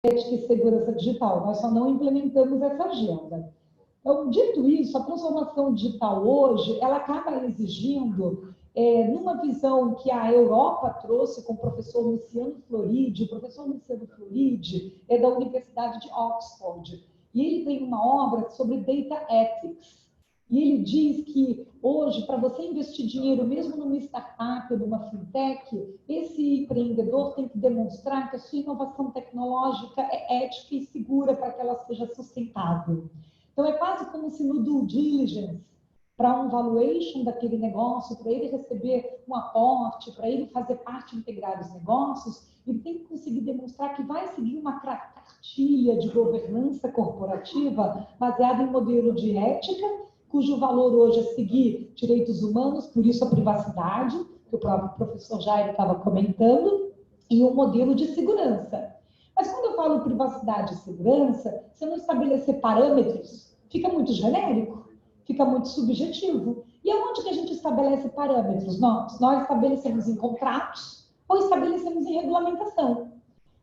ética e segurança digital, nós só não implementamos essa agenda. Então, dito isso, a transformação digital hoje, ela acaba exigindo, numa visão que a Europa trouxe com o professor Luciano Floridi, o professor Luciano Floridi é da Universidade de Oxford, e ele tem uma obra sobre Data Ethics, e ele diz que hoje, para você investir dinheiro, mesmo numa startup ou numa fintech, esse empreendedor tem que demonstrar que a sua inovação tecnológica é ética e segura para que ela seja sustentável. Então, é quase como se no due diligence, para um valuation daquele negócio, para ele receber um aporte, para ele fazer parte integral dos negócios, ele tem que conseguir demonstrar que vai seguir uma cartilha de governança corporativa baseada em modelo de ética, cujo valor hoje é seguir direitos humanos, por isso a privacidade, que o próprio professor Jair estava comentando, e um modelo de segurança. Mas quando eu falo privacidade e segurança, se eu não estabelecer parâmetros, fica muito genérico, fica muito subjetivo. E aonde que a gente estabelece parâmetros? Nós estabelecemos em contratos ou estabelecemos em regulamentação.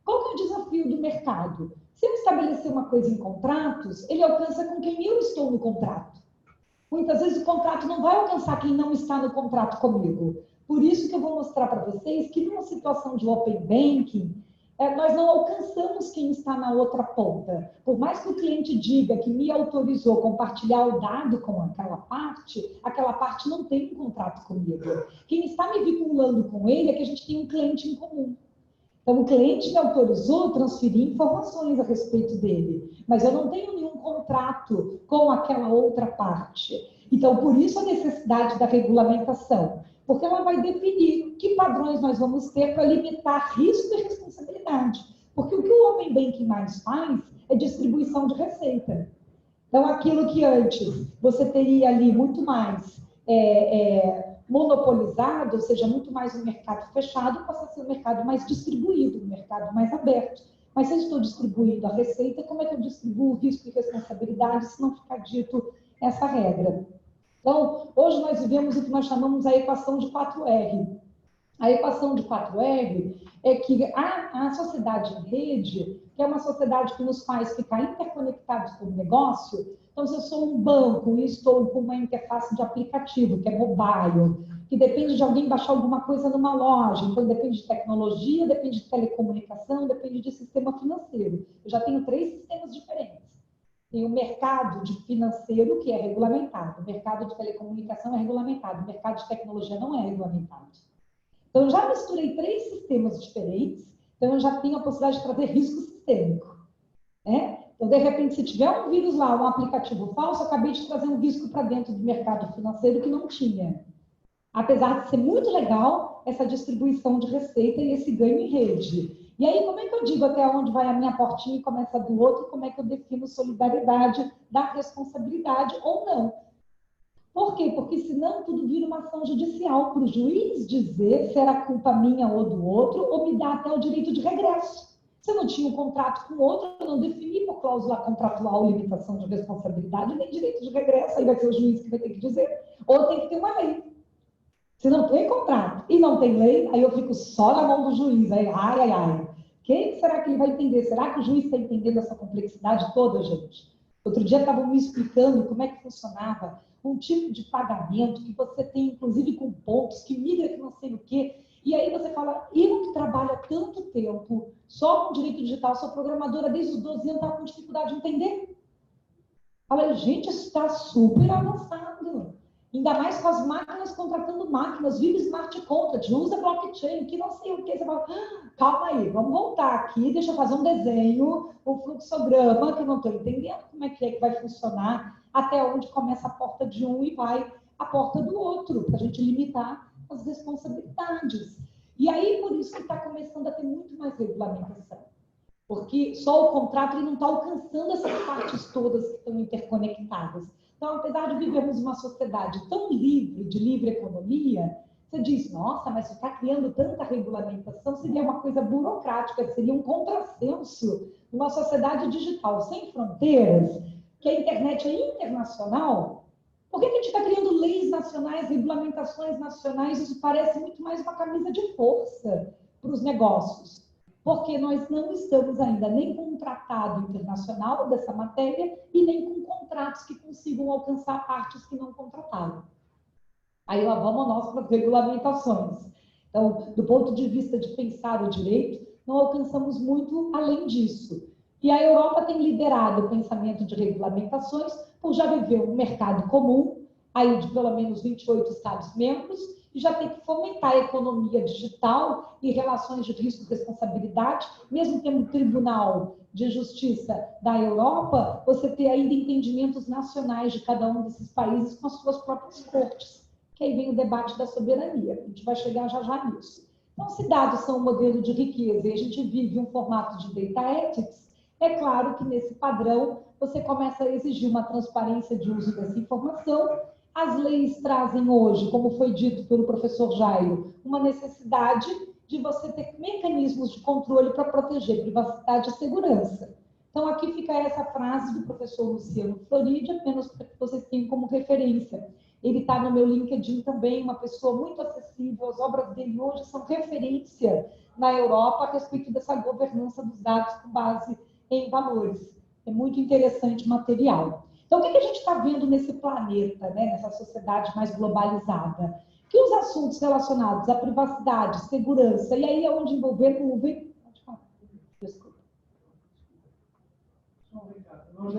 Qual que é o desafio do mercado? Se eu estabelecer uma coisa em contratos, ele alcança com quem eu estou no contrato. Muitas vezes o contrato não vai alcançar quem não está no contrato comigo. Por isso que eu vou mostrar para vocês que numa situação de open banking, nós não alcançamos quem está na outra ponta. Por mais que o cliente diga que me autorizou compartilhar o dado com aquela parte não tem um contrato comigo. Quem está me vinculando com ele é que a gente tem um cliente em comum. Então, o cliente me autorizou a transferir informações a respeito dele, mas eu não tenho nenhum contrato com aquela outra parte. Então, por isso a necessidade da regulamentação, porque ela vai definir que padrões nós vamos ter para limitar risco e responsabilidade. Porque o que o Open Banking mais faz é distribuição de receita. Então, aquilo que antes você teria ali muito mais monopolizado, ou seja, muito mais um mercado fechado, passa a ser um mercado mais distribuído, um mercado mais aberto. Mas se eu estou distribuindo a receita, como é que eu distribuo o risco e responsabilidade se não ficar dito essa regra? Então, hoje nós vivemos o que nós chamamos a equação de 4R. A equação de 4R é que a sociedade em rede, que é uma sociedade que nos faz ficar interconectados com o negócio. Então, se eu sou um banco e estou com uma interface de aplicativo, que é mobile, que depende de alguém baixar alguma coisa numa loja, então depende de tecnologia, depende de telecomunicação, depende de sistema financeiro. Eu já tenho 3 sistemas diferentes. Tem o mercado de financeiro, que é regulamentado, o mercado de telecomunicação é regulamentado, o mercado de tecnologia não é regulamentado. Então, eu já misturei 3 sistemas diferentes, então eu já tenho a possibilidade de trazer risco sistêmico. Então, de repente, se tiver um vírus lá, um aplicativo falso, eu acabei de trazer um risco para dentro do mercado financeiro que não tinha. Apesar de ser muito legal essa distribuição de receita e esse ganho em rede. E aí, como é que eu digo até onde vai a minha portinha e começa a do outro? Como é que eu defino solidariedade da responsabilidade ou não? Por quê? Porque senão tudo vira uma ação judicial para o juiz dizer se era culpa minha ou do outro, ou me dá até o direito de regresso. Se eu não tinha um contrato com o outro, eu não defini por cláusula contratual limitação de responsabilidade, nem direito de regresso, aí vai ser o juiz que vai ter que dizer. Ou tem que ter uma lei. Se não tem contrato e não tem lei, aí eu fico só na mão do juiz. Aí, ai. Quem será que ele vai entender? Será que o juiz está entendendo essa complexidade toda, gente? Outro dia estavam me explicando como é que funcionava um tipo de pagamento que você tem, inclusive, com pontos, que migra que não sei o quê. E aí você fala, eu que trabalho há tanto tempo, só com direito digital, sou programadora desde os 12 anos, estava com dificuldade de entender. Fala, gente, isso está super avançado. Ainda mais com as máquinas contratando máquinas, vive smart contract, usa blockchain, que não sei o que. Você fala, calma aí, vamos voltar aqui, deixa eu fazer um desenho, um fluxograma, que eu não estou entendendo como é que vai funcionar, até onde começa a porta de um e vai a porta do outro, para a gente limitar as responsabilidades. E aí, por isso que está começando a ter muito mais regulamentação. Porque só o contrato ele não está alcançando essas partes todas que estão interconectadas. Então, apesar de vivermos uma sociedade tão livre, de livre economia, você diz, nossa, mas você está criando tanta regulamentação, seria uma coisa burocrática, seria um contrassenso numa sociedade digital sem fronteiras, que a internet é internacional. Por que a gente está criando leis nacionais, regulamentações nacionais? Isso parece muito mais uma camisa de força para os negócios. porque nós não estamos ainda nem com um tratado internacional dessa matéria e nem com contratos que consigam alcançar partes que não contrataram. Aí lá vamos nós para as regulamentações. Então, do ponto de vista de pensar o direito, não alcançamos muito além disso. E a Europa tem liderado o pensamento de regulamentações por já viver um mercado comum, aí de pelo menos 28 Estados-membros, e já tem que fomentar a economia digital e relações de risco e responsabilidade, mesmo tendo um tribunal de justiça da Europa, você ter ainda entendimentos nacionais de cada um desses países com as suas próprias cortes, que aí vem o debate da soberania, a gente vai chegar já já nisso. Então, se dados são um modelo de riqueza e a gente vive um formato de data ethics, é claro que nesse padrão você começa a exigir uma transparência de uso dessa informação. As leis trazem hoje, como foi dito pelo professor Jairo, uma necessidade de você ter mecanismos de controle para proteger privacidade e segurança. Então, aqui fica essa frase do professor Luciano Floridi, apenas para que vocês tenham como referência. Ele está no meu LinkedIn também, uma pessoa muito acessível, as obras dele hoje são referência na Europa a respeito dessa governança dos dados com base em valores. É muito interessante o material. Então, o que a gente está vendo nesse planeta, né, nessa sociedade mais globalizada? Que os assuntos relacionados à privacidade, segurança, e aí é onde envolver nuvem... Desculpa. Nós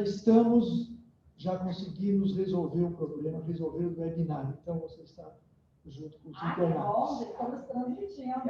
já conseguimos resolver o problema, resolver o webinar. Então, você está junto com os internautas. Estamos transmitindo.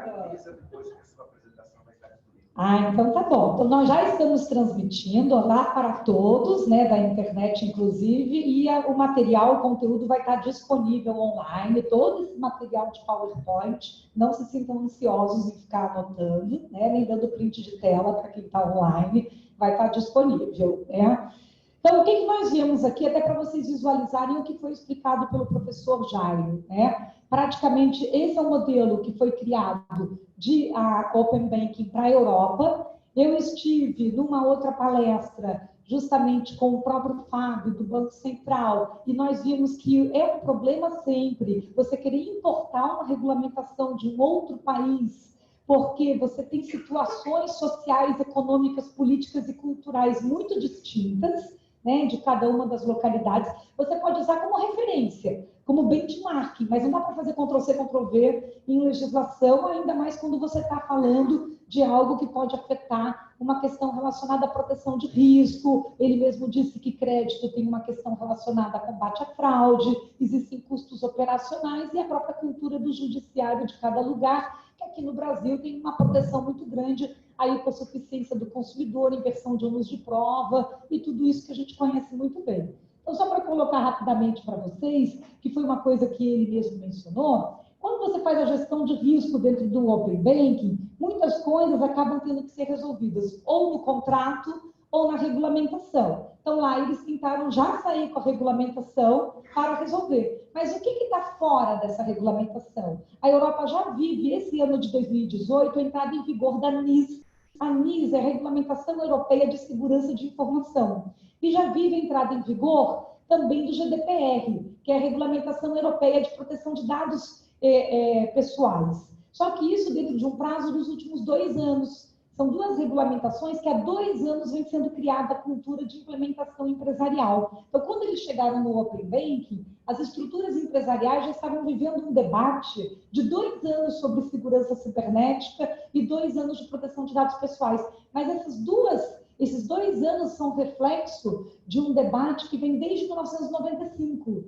Depois que a sua apresentação vai estar disponível. Então tá bom. Então, nós já estamos transmitindo lá para todos, né, da internet, inclusive, e o material, o conteúdo vai estar disponível online, todo esse material de PowerPoint, não se sintam ansiosos em ficar anotando, né, nem dando print de tela para quem está online, vai estar disponível, né? Então, o que nós vimos aqui, até para vocês visualizarem o que foi explicado pelo professor Jairo, né? Praticamente, esse é o modelo que foi criado de Open Banking para a Europa. Eu estive numa outra palestra, justamente com o próprio Fábio, do Banco Central, e nós vimos que é um problema sempre você querer importar uma regulamentação de um outro país, porque você tem situações sociais, econômicas, políticas e culturais muito distintas, né, de cada uma das localidades. Você pode usar como referência, como benchmark, mas não dá para fazer Ctrl-C, Ctrl-V em legislação, ainda mais quando você está falando de algo que pode afetar uma questão relacionada à proteção de risco. Ele mesmo disse que crédito tem uma questão relacionada a combate à fraude, existem custos operacionais e a própria cultura do judiciário de cada lugar, que aqui no Brasil tem uma proteção muito grande, a hipossuficiência do consumidor, inversão de ônus de prova e tudo isso que a gente conhece muito bem. Então, só para colocar rapidamente para vocês, que foi uma coisa que ele mesmo mencionou, quando você faz a gestão de risco dentro do Open Banking, muitas coisas acabam tendo que ser resolvidas ou no contrato ou na regulamentação. Então, lá eles tentaram já sair com a regulamentação para resolver. Mas o que está fora dessa regulamentação? A Europa já vive, esse ano de 2018, a entrada em vigor da NIS. A NIS é a Regulamentação Europeia de Segurança de Informação. E já vive a entrada em vigor também do GDPR, que é a Regulamentação Europeia de Proteção de Dados Pessoais. Só que isso dentro de um prazo dos últimos 2 anos. São 2 regulamentações que há 2 anos vem sendo criada a cultura de implementação empresarial. Então, quando eles chegaram no Open Banking, as estruturas empresariais já estavam vivendo um debate de 2 anos sobre segurança cibernética e 2 anos de proteção de dados pessoais. Mas esses 2 anos são reflexo de um debate que vem desde 1995.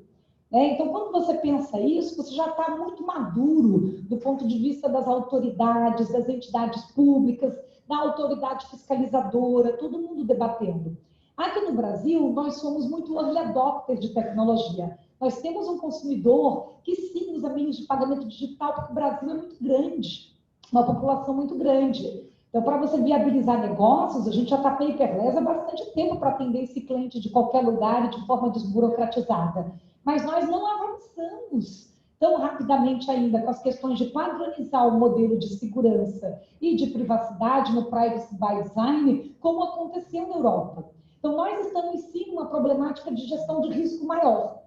Então, quando você pensa isso, você já está muito maduro do ponto de vista das autoridades, das entidades públicas, da autoridade fiscalizadora, todo mundo debatendo. Aqui no Brasil, nós somos muito early adopters de tecnologia. Nós temos um consumidor que sim usa meios de pagamento digital, porque o Brasil é muito grande, uma população muito grande. Então, para você viabilizar negócios, a gente já está paperless há bastante tempo para atender esse cliente de qualquer lugar e de forma desburocratizada. Mas nós não avançamos tão rapidamente ainda com as questões de padronizar o modelo de segurança e de privacidade no Privacy by Design, como aconteceu na Europa. Então, nós estamos, sim, numa problemática de gestão de risco maior.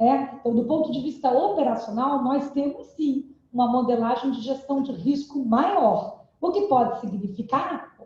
Então, do ponto de vista operacional, nós temos, sim, uma modelagem de gestão de risco maior. O que pode significar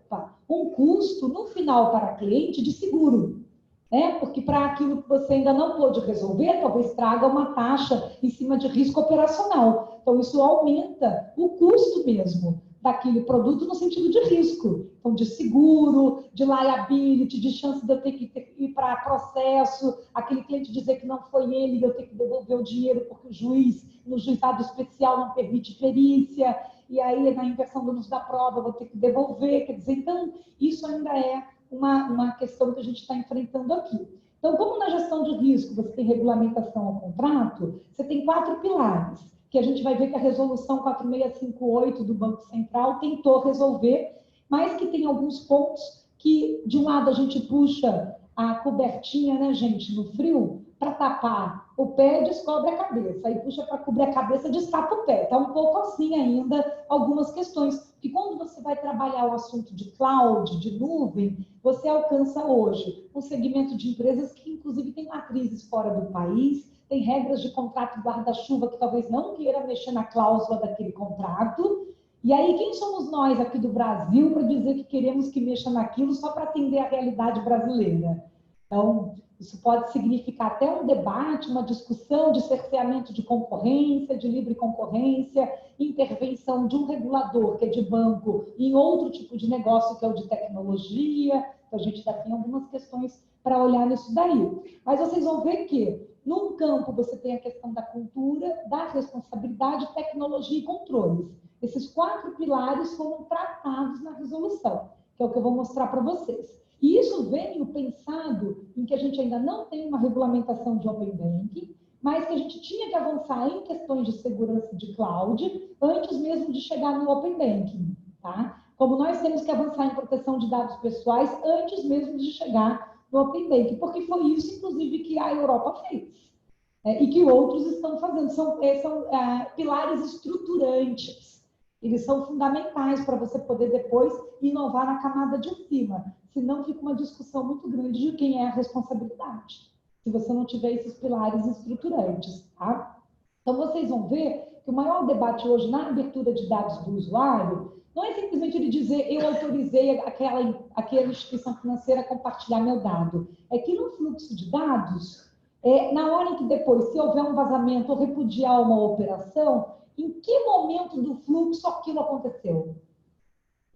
um custo no final para cliente de seguro, né? Porque para aquilo que você ainda não pôde resolver, talvez traga uma taxa em cima de risco operacional. Então, isso aumenta o custo mesmo daquele produto no sentido de risco. Então, de seguro, de liability, de chance de eu ter que ir para processo, aquele cliente dizer que não foi ele e eu ter que devolver o dinheiro porque o juiz, no juizado especial, não permite perícia, e aí na inversão do uso da prova eu vou ter que devolver. Quer dizer, então, isso ainda é uma questão que a gente está enfrentando aqui. Então, como na gestão de risco você tem regulamentação ao contrato, você tem 4 pilares, que a gente vai ver que a resolução 4658 do Banco Central tentou resolver, mas que tem alguns pontos que, de um lado, a gente puxa a cobertinha, né, gente, no frio, para tapar o pé, descobre a cabeça. Aí puxa para cobrir a cabeça, destapa o pé. Está um pouco assim ainda algumas questões. Porque quando você vai trabalhar o assunto de cloud, de nuvem, você alcança hoje um segmento de empresas que, inclusive, tem matrizes fora do país, tem regras de contrato guarda-chuva que talvez não queira mexer na cláusula daquele contrato. E aí, quem somos nós aqui do Brasil para dizer que queremos que mexa naquilo só para atender a realidade brasileira? Então, isso pode significar até um debate, uma discussão de cerceamento de concorrência, de livre concorrência, intervenção de um regulador, que é de banco, em outro tipo de negócio, que é o de tecnologia. Então, a gente ainda tem algumas questões para olhar nisso daí. Mas vocês vão ver que, num campo, você tem a questão da cultura, da responsabilidade, tecnologia e controles. Esses 4 pilares foram tratados na resolução, que é o que eu vou mostrar para vocês. E isso veio pensado em que a gente ainda não tem uma regulamentação de Open Banking, mas que a gente tinha que avançar em questões de segurança de cloud antes mesmo de chegar no Open Banking, tá? Como nós temos que avançar em proteção de dados pessoais antes mesmo de chegar no Open Banking, porque foi isso, inclusive, que a Europa fez, e que outros estão fazendo. São pilares estruturantes. Eles são fundamentais para você poder depois inovar na camada de cima. Senão fica uma discussão muito grande de quem é a responsabilidade, se você não tiver esses pilares estruturantes, tá? Então, vocês vão ver que o maior debate hoje na abertura de dados do usuário não é simplesmente ele dizer eu autorizei aquela instituição financeira a compartilhar meu dado. É que no fluxo de dados, na hora em que depois, se houver um vazamento ou repudiar uma operação, em que momento do fluxo aquilo aconteceu?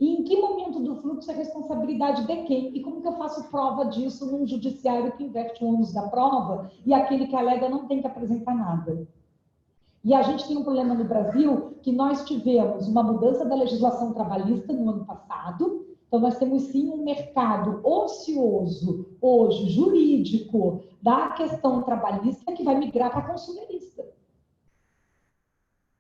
E em que momento do fluxo é responsabilidade de quem? E como que eu faço prova disso num judiciário que inverte o ônus da prova e aquele que alega não tem que apresentar nada? E a gente tem um problema no Brasil que nós tivemos uma mudança da legislação trabalhista no ano passado. Então, nós temos sim um mercado ocioso, hoje, jurídico, da questão trabalhista que vai migrar para consumerista.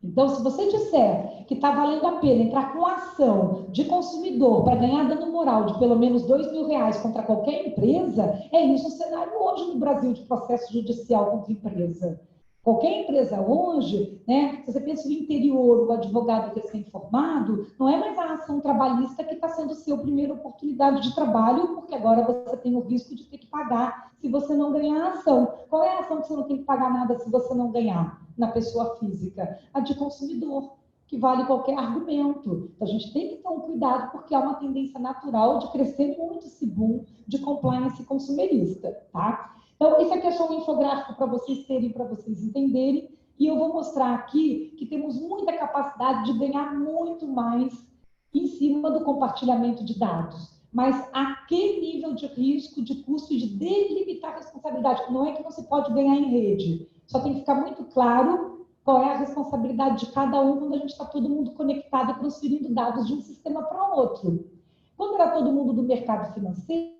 Então, se você disser que está valendo a pena entrar com ação de consumidor para ganhar dano moral de pelo menos R$2.000 contra qualquer empresa, é isso o cenário hoje no Brasil de processo judicial contra empresa. Qualquer empresa hoje, né, se você pensa no interior, o advogado recém-formado, não é mais a ação trabalhista que está sendo sua primeira oportunidade de trabalho, porque agora você tem o risco de ter que pagar se você não ganhar a ação. Qual é a ação que você não tem que pagar nada se você não ganhar na pessoa física? A de consumidor, que vale qualquer argumento. Então, a gente tem que ter um cuidado, porque há uma tendência natural de crescer muito esse boom de compliance consumerista, tá? Então, esse aqui é só um infográfico para vocês terem, para vocês entenderem, e eu vou mostrar aqui que temos muita capacidade de ganhar muito mais em cima do compartilhamento de dados. Mas a que nível de risco, de custo e de delimitar a responsabilidade? Não é que você pode ganhar em rede, só tem que ficar muito claro qual é a responsabilidade de cada um quando a gente está todo mundo conectado e transferindo dados de um sistema para outro. Quando era todo mundo do mercado financeiro,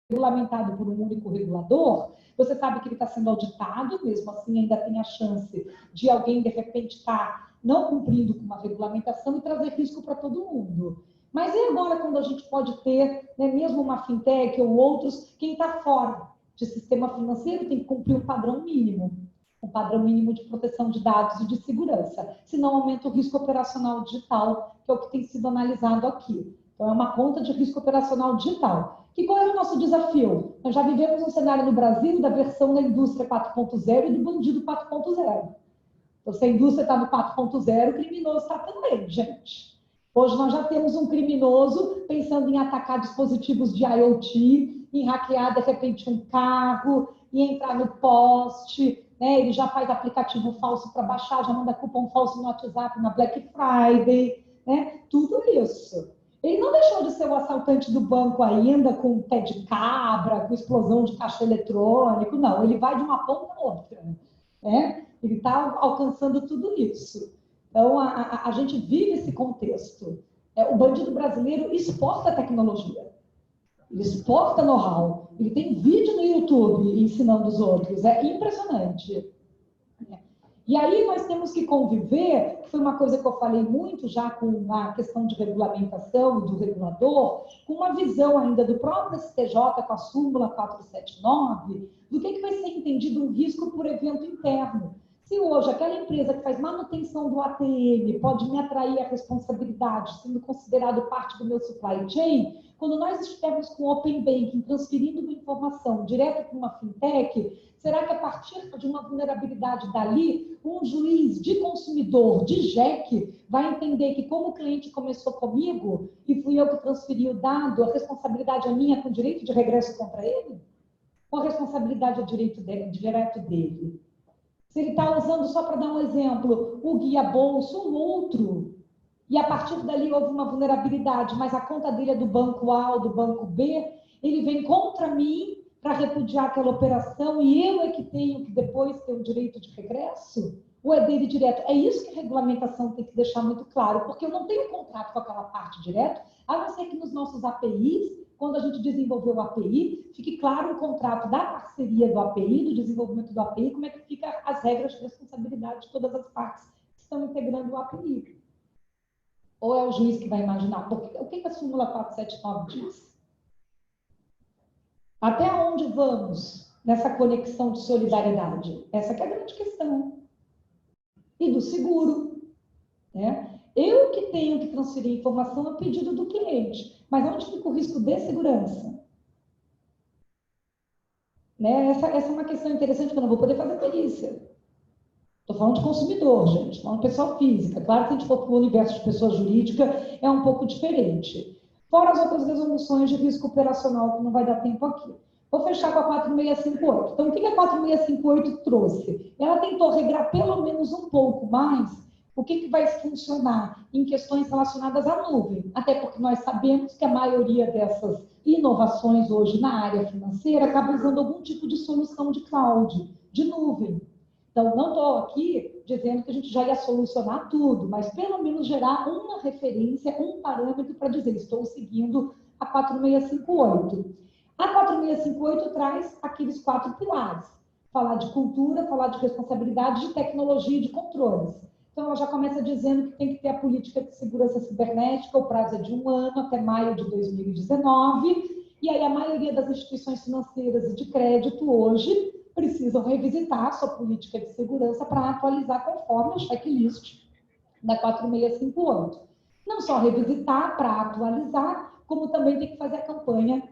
regulamentado por um único regulador, você sabe que ele está sendo auditado, mesmo assim ainda tem a chance de alguém, de repente, estar não cumprindo com uma regulamentação e trazer risco para todo mundo. Mas e agora quando a gente pode ter, né, mesmo uma fintech ou outros, quem está fora de sistema financeiro tem que cumprir um padrão mínimo de proteção de dados e de segurança, senão aumenta o risco operacional digital, que é o que tem sido analisado aqui. Então, é uma conta de risco operacional digital. E qual é o nosso desafio? Nós já vivemos um cenário no Brasil da versão da indústria 4.0 e do bandido 4.0. Então, se a indústria está no 4.0, o criminoso está também, gente. Hoje nós já temos um criminoso pensando em atacar dispositivos de IoT, em hackear, de repente, um carro, em entrar no poste, né? Ele já faz aplicativo falso para baixar, já manda cupom falso no WhatsApp na Black Friday, né? Tudo isso. Ele não deixou de ser o assaltante do banco ainda, com pé de cabra, com explosão de caixa eletrônico, não. Ele vai de uma ponta a outra, né? Ele está alcançando tudo isso. Então, a gente vive esse contexto. O bandido brasileiro exporta tecnologia, ele exporta know-how, ele tem vídeo no YouTube ensinando os outros, é impressionante. E aí nós temos que conviver, que foi uma coisa que eu falei muito já com a questão de regulamentação e do regulador, com uma visão ainda do próprio STJ, com a súmula 479, do que vai ser entendido um risco por evento interno. Se hoje aquela empresa que faz manutenção do ATM pode me atrair a responsabilidade, sendo considerado parte do meu supply chain, quando nós estivermos com o Open Banking transferindo uma informação direto para uma fintech, será que a partir de uma vulnerabilidade dali, um juiz de consumidor, de JEC, vai entender que como o cliente começou comigo e fui eu que transferi o dado, a responsabilidade é minha com direito de regresso contra ele? Ou a responsabilidade é direito direto dele? Se ele está usando, só para dar um exemplo, o guia bolso ou outro, e a partir dali houve uma vulnerabilidade, mas a conta dele é do banco A ou do banco B, ele vem contra mim para repudiar aquela operação e eu é que tenho que depois ter o direito de regresso? Ou é dele direto? É isso que a regulamentação tem que deixar muito claro, porque eu não tenho contrato com aquela parte direto, a não ser que nos nossos APIs, quando a gente desenvolveu o API, fique claro o contrato da parceria do API, do desenvolvimento do API, como é que fica as regras de responsabilidade de todas as partes que estão integrando o API. Ou é o juiz que vai imaginar? Porque, o que a súmula 479 diz? Até onde vamos nessa conexão de solidariedade? Essa que é a grande questão. E do seguro, né? Eu que tenho que transferir informação a pedido do cliente, mas onde fica o risco de segurança? Né? Essa é uma questão interessante, porque eu não vou poder fazer perícia. Estou falando de consumidor, gente, falando de pessoa física. Claro que se a gente for para o universo de pessoa jurídica, é um pouco diferente. Fora as outras resoluções de risco operacional, que não vai dar tempo aqui. Vou fechar com a 4658. Então, o que a 4658 trouxe? Ela tentou regrar pelo menos um pouco mais o que vai funcionar em questões relacionadas à nuvem. Até porque nós sabemos que a maioria dessas inovações hoje na área financeira acaba usando algum tipo de solução de cloud, de nuvem. Então, não estou aqui dizendo que a gente já ia solucionar tudo, mas pelo menos gerar uma referência, um parâmetro para dizer, estou seguindo a 4658. A 4658 traz aqueles 4 pilares. Falar de cultura, falar de responsabilidade, de tecnologia e de controles. Então, ela já começa dizendo que tem que ter a política de segurança cibernética, o prazo é de 1 ano, até maio de 2019, e aí a maioria das instituições financeiras e de crédito hoje precisam revisitar a sua política de segurança para atualizar conforme o checklist da 4658. Não só revisitar para atualizar, como também tem que fazer a campanha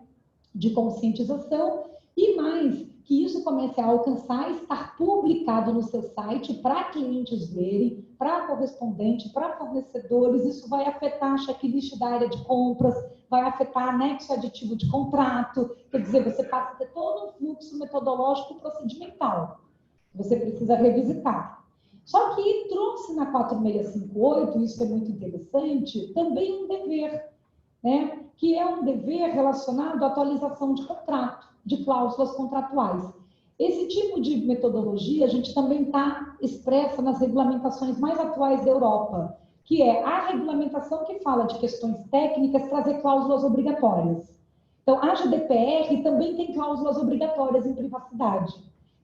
de conscientização e mais, que isso comece a alcançar, estar publicado no seu site para clientes verem, para correspondente, para fornecedores. Isso vai afetar a checklist da área de compras, vai afetar anexo aditivo de contrato, quer dizer, você passa a ter todo um fluxo metodológico procedimental. Você precisa revisitar. Só que trouxe na 4658, isso é muito interessante, também um dever, né? Que é um dever relacionado à atualização de contrato, de cláusulas contratuais. Esse tipo de metodologia a gente também está expressa nas regulamentações mais atuais da Europa, que é a regulamentação que fala de questões técnicas, trazer cláusulas obrigatórias. Então, a GDPR também tem cláusulas obrigatórias em privacidade.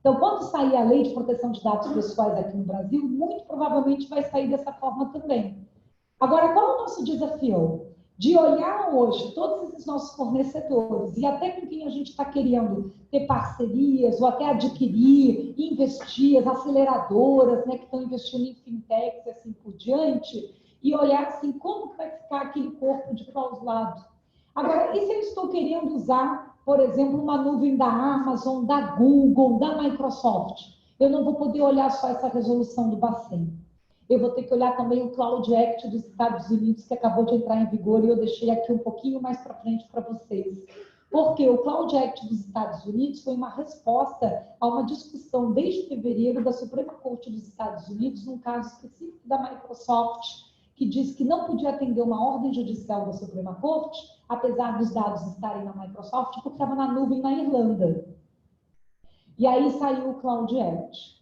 Então, quando sair a Lei de Proteção de Dados Pessoais aqui no Brasil, muito provavelmente vai sair dessa forma também. Agora, qual é o nosso desafio? De olhar hoje todos esses nossos fornecedores e até com quem a gente está querendo ter parcerias ou até adquirir, investir, as aceleradoras, né, que estão investindo em fintechs e assim por diante, e olhar assim, como que vai ficar aquele corpo de clausulado? Agora, e se eu estou querendo usar, por exemplo, uma nuvem da Amazon, da Google, da Microsoft? eu não vou poder olhar só essa resolução do Bacen. Eu vou ter que olhar também o Cloud Act dos Estados Unidos, que acabou de entrar em vigor, e eu deixei aqui um pouquinho mais para frente para vocês. Porque o Cloud Act dos Estados Unidos foi uma resposta a uma discussão desde fevereiro da Suprema Corte dos Estados Unidos, num caso específico da Microsoft, que diz que não podia atender uma ordem judicial da Suprema Corte, apesar dos dados estarem na Microsoft, porque estava na nuvem na Irlanda. E aí saiu o Cloud Act.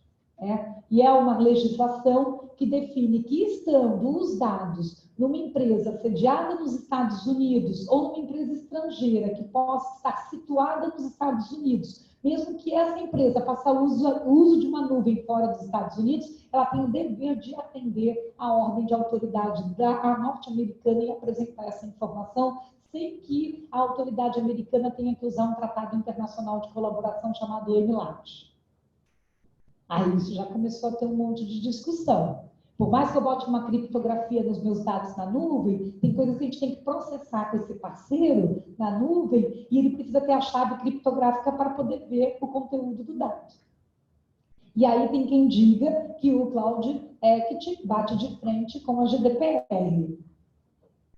E é uma legislação que define que, estando os dados numa empresa sediada nos Estados Unidos ou numa empresa estrangeira que possa estar situada nos Estados Unidos, mesmo que essa empresa faça uso de uma nuvem fora dos Estados Unidos, ela tem o dever de atender a ordem de autoridade da norte-americana e apresentar essa informação sem que a autoridade americana tenha que usar um tratado internacional de colaboração chamado MLAT. Aí isso já começou a ter um monte de discussão. Por mais que eu bote uma criptografia nos meus dados na nuvem, tem coisas que a gente tem que processar com esse parceiro na nuvem e ele precisa ter a chave criptográfica para poder ver o conteúdo do dado. E aí tem quem diga que o Cloud Act bate de frente com a GDPR.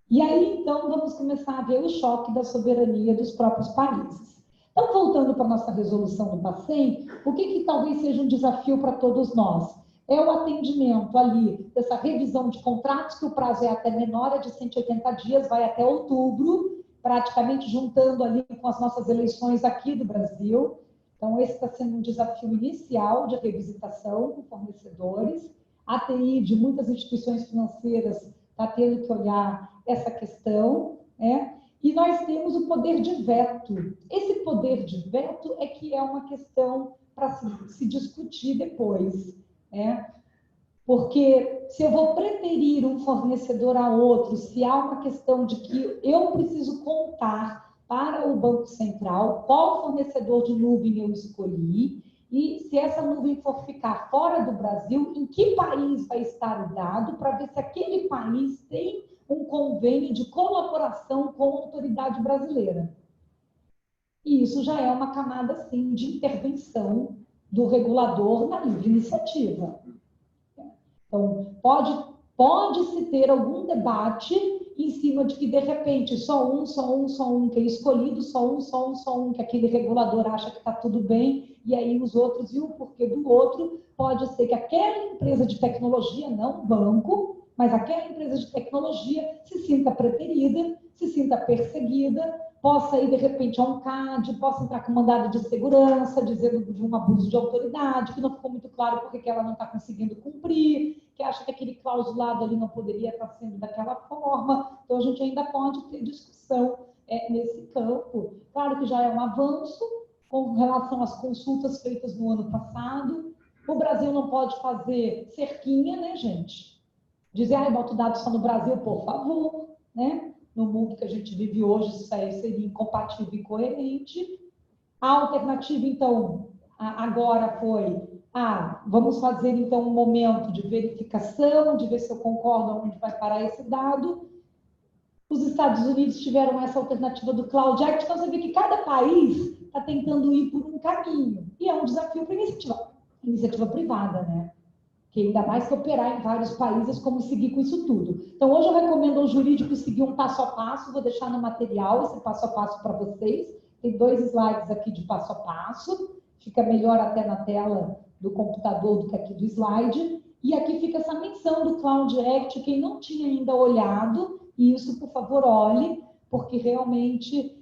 E aí, então, vamos começar a ver o choque da soberania dos próprios países. Então, voltando para a nossa resolução do Bacen, o que talvez seja um desafio para todos nós? É o atendimento ali dessa revisão de contratos, que o prazo é até menor, é de 180 dias, vai até outubro, praticamente juntando ali com as nossas eleições aqui do Brasil. Então, esse está sendo um desafio inicial de revisitação com fornecedores. A TI de muitas instituições financeiras está tendo que olhar essa questão, E nós temos o poder de veto. Esse poder de veto é que é uma questão para se discutir depois. Porque se eu vou preferir um fornecedor a outro, se há uma questão de que eu preciso contar para o Banco Central qual fornecedor de nuvem eu escolhi, e se essa nuvem for ficar fora do Brasil, em que país vai estar o dado, para ver se aquele país tem um convênio de colaboração com a autoridade brasileira. E isso já é uma camada, sim, de intervenção do regulador na livre iniciativa. Então, pode-se ter algum debate em cima de que, de repente, só um que é escolhido, só um, que aquele regulador acha que está tudo bem, e aí os outros, e o porquê do outro, pode ser que aquela empresa de tecnologia, não banco, mas aquela empresa de tecnologia se sinta preterida, se sinta perseguida, possa ir, de repente, a um CAD, possa entrar com mandado de segurança, dizendo de um abuso de autoridade, que não ficou muito claro porque que ela não está conseguindo cumprir, que acha que aquele clausulado ali não poderia estar sendo daquela forma. Então, a gente ainda pode ter discussão nesse campo. Claro que já é um avanço com relação às consultas feitas no ano passado. O Brasil não pode fazer cerquinha, né, gente? Dizer, bota dados só no Brasil, por favor, né? No mundo que a gente vive hoje, isso aí seria incompatível e incoerente. A alternativa, então, agora foi, vamos fazer, então, um momento de verificação, de ver se eu concordo onde vai parar esse dado. Os Estados Unidos tiveram essa alternativa do Cloud Act, então você vê que cada país está tentando ir por um caminho. E é um desafio para a iniciativa privada, né? Que ainda mais que operar em vários países, como seguir com isso tudo. Então, hoje eu recomendo ao jurídico seguir um passo a passo, vou deixar no material esse passo a passo para vocês. Tem 2 slides aqui de passo a passo, fica melhor até na tela do computador do que aqui do slide. E aqui fica essa menção do Cloud Act, quem não tinha ainda olhado, isso, por favor, olhe, porque realmente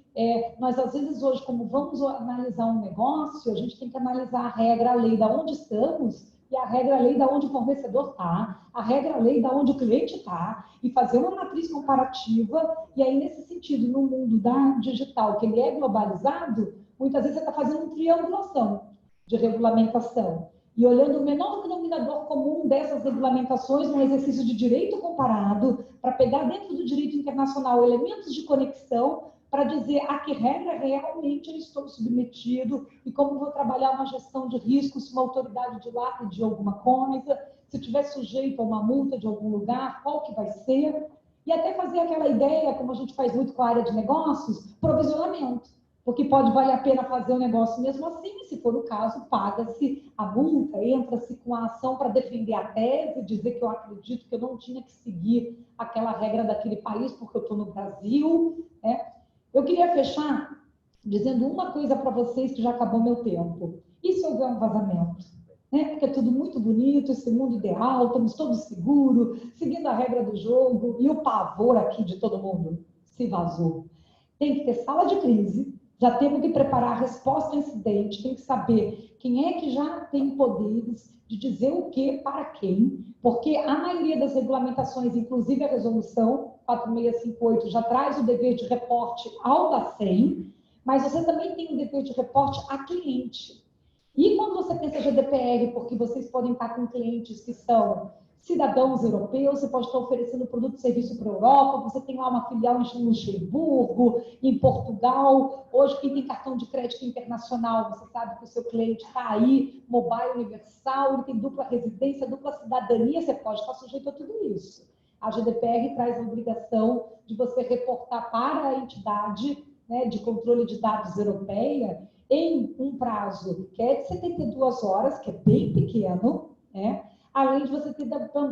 nós, às vezes, hoje, como vamos analisar um negócio, a gente tem que analisar a regra, a lei, de onde estamos, e a regra, a lei, de onde o fornecedor está, a regra, a lei, de onde o cliente está, e fazer uma matriz comparativa. E aí, nesse sentido, no mundo digital, que ele é globalizado, muitas vezes você está fazendo uma triangulação de regulamentação. E olhando o menor denominador comum dessas regulamentações, num exercício de direito comparado, para pegar dentro do direito internacional elementos de conexão, para dizer a que regra realmente eu estou submetido e como vou trabalhar uma gestão de risco se uma autoridade de lá pedir alguma coisa, se estiver sujeito a uma multa de algum lugar, qual que vai ser, e até fazer aquela ideia, como a gente faz muito com a área de negócios, provisionamento. porque pode valer a pena fazer o negócio mesmo assim, e se for o caso, paga-se a multa, entra-se com a ação para defender a tese, dizer que eu acredito que eu não tinha que seguir aquela regra daquele país porque eu estou no Brasil, né? Eu queria fechar dizendo uma coisa para vocês, que já acabou meu tempo. E se houver um vazamento? Né? Porque é tudo muito bonito, esse mundo ideal, estamos todos seguros, seguindo a regra do jogo, e o pavor aqui de todo mundo se vazou. Tem que ter sala de crise, já temos que preparar a resposta ao incidente, tem que saber quem é que já tem poderes de dizer o que para quem, porque a maioria das regulamentações, inclusive a resolução 4658, já traz o dever de reporte ao Bacen, mas você também tem o dever de reporte a cliente. E quando você pensa GDPR, porque vocês podem estar com clientes que são cidadãos europeus, você pode estar oferecendo produto e serviço para a Europa, você tem lá uma filial em Luxemburgo, em Portugal. Hoje, quem tem cartão de crédito internacional, você sabe que o seu cliente está aí, mobile universal, ele tem dupla residência, dupla cidadania, você pode estar sujeito a tudo isso. A GDPR traz a obrigação de você reportar para a entidade, né, de controle de dados europeia em um prazo que é de 72 horas, que é bem pequeno, né? Além de você ter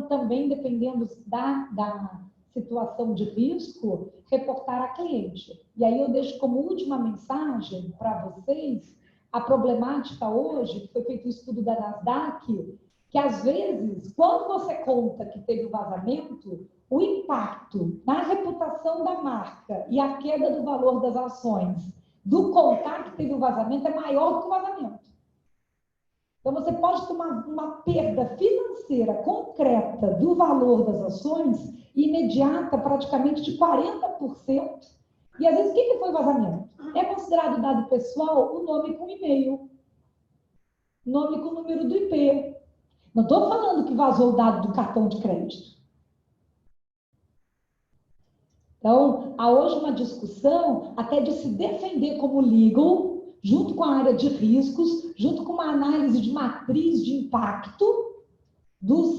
também, dependendo da situação de risco, reportar a cliente. E aí eu deixo como última mensagem para vocês a problemática hoje, que foi feito um estudo da Nasdaq, que às vezes, quando você conta que teve o vazamento, o impacto na reputação da marca e a queda do valor das ações do contar que teve o vazamento é maior do que o vazamento. Então, você pode tomar uma perda financeira concreta do valor das ações imediata, praticamente de 40%. E, às vezes, o que foi vazamento? É considerado dado pessoal o nome com e-mail, nome com número do IP. Não estou falando que vazou o dado do cartão de crédito. Então, há hoje uma discussão até de se defender como legal, junto com a área de riscos, junto com uma análise de matriz de impacto,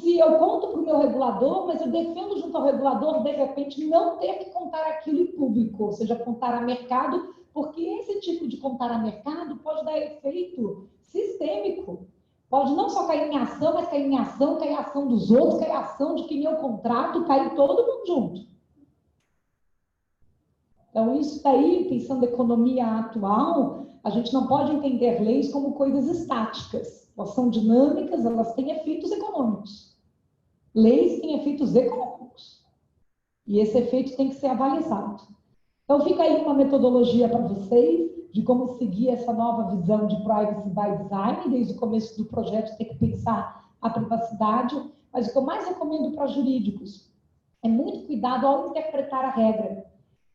se eu conto para o meu regulador, mas eu defendo junto ao regulador, de repente, não ter que contar aquilo em público, ou seja, contar a mercado, porque esse tipo de contar a mercado pode dar efeito sistêmico. Pode não só cair em ação, mas cair em ação, cair a ação dos outros, cair a ação de quem eu contrato, cair todo mundo junto. Então, isso daí, pensando na economia atual, a gente não pode entender leis como coisas estáticas. Elas são dinâmicas, elas têm efeitos econômicos. Leis têm efeitos econômicos. E esse efeito tem que ser avalizado. Então, fica aí uma metodologia para vocês de como seguir essa nova visão de privacy by design. Desde o começo do projeto, tem que pensar a privacidade. Mas o que eu mais recomendo para jurídicos é muito cuidado ao interpretar a regra.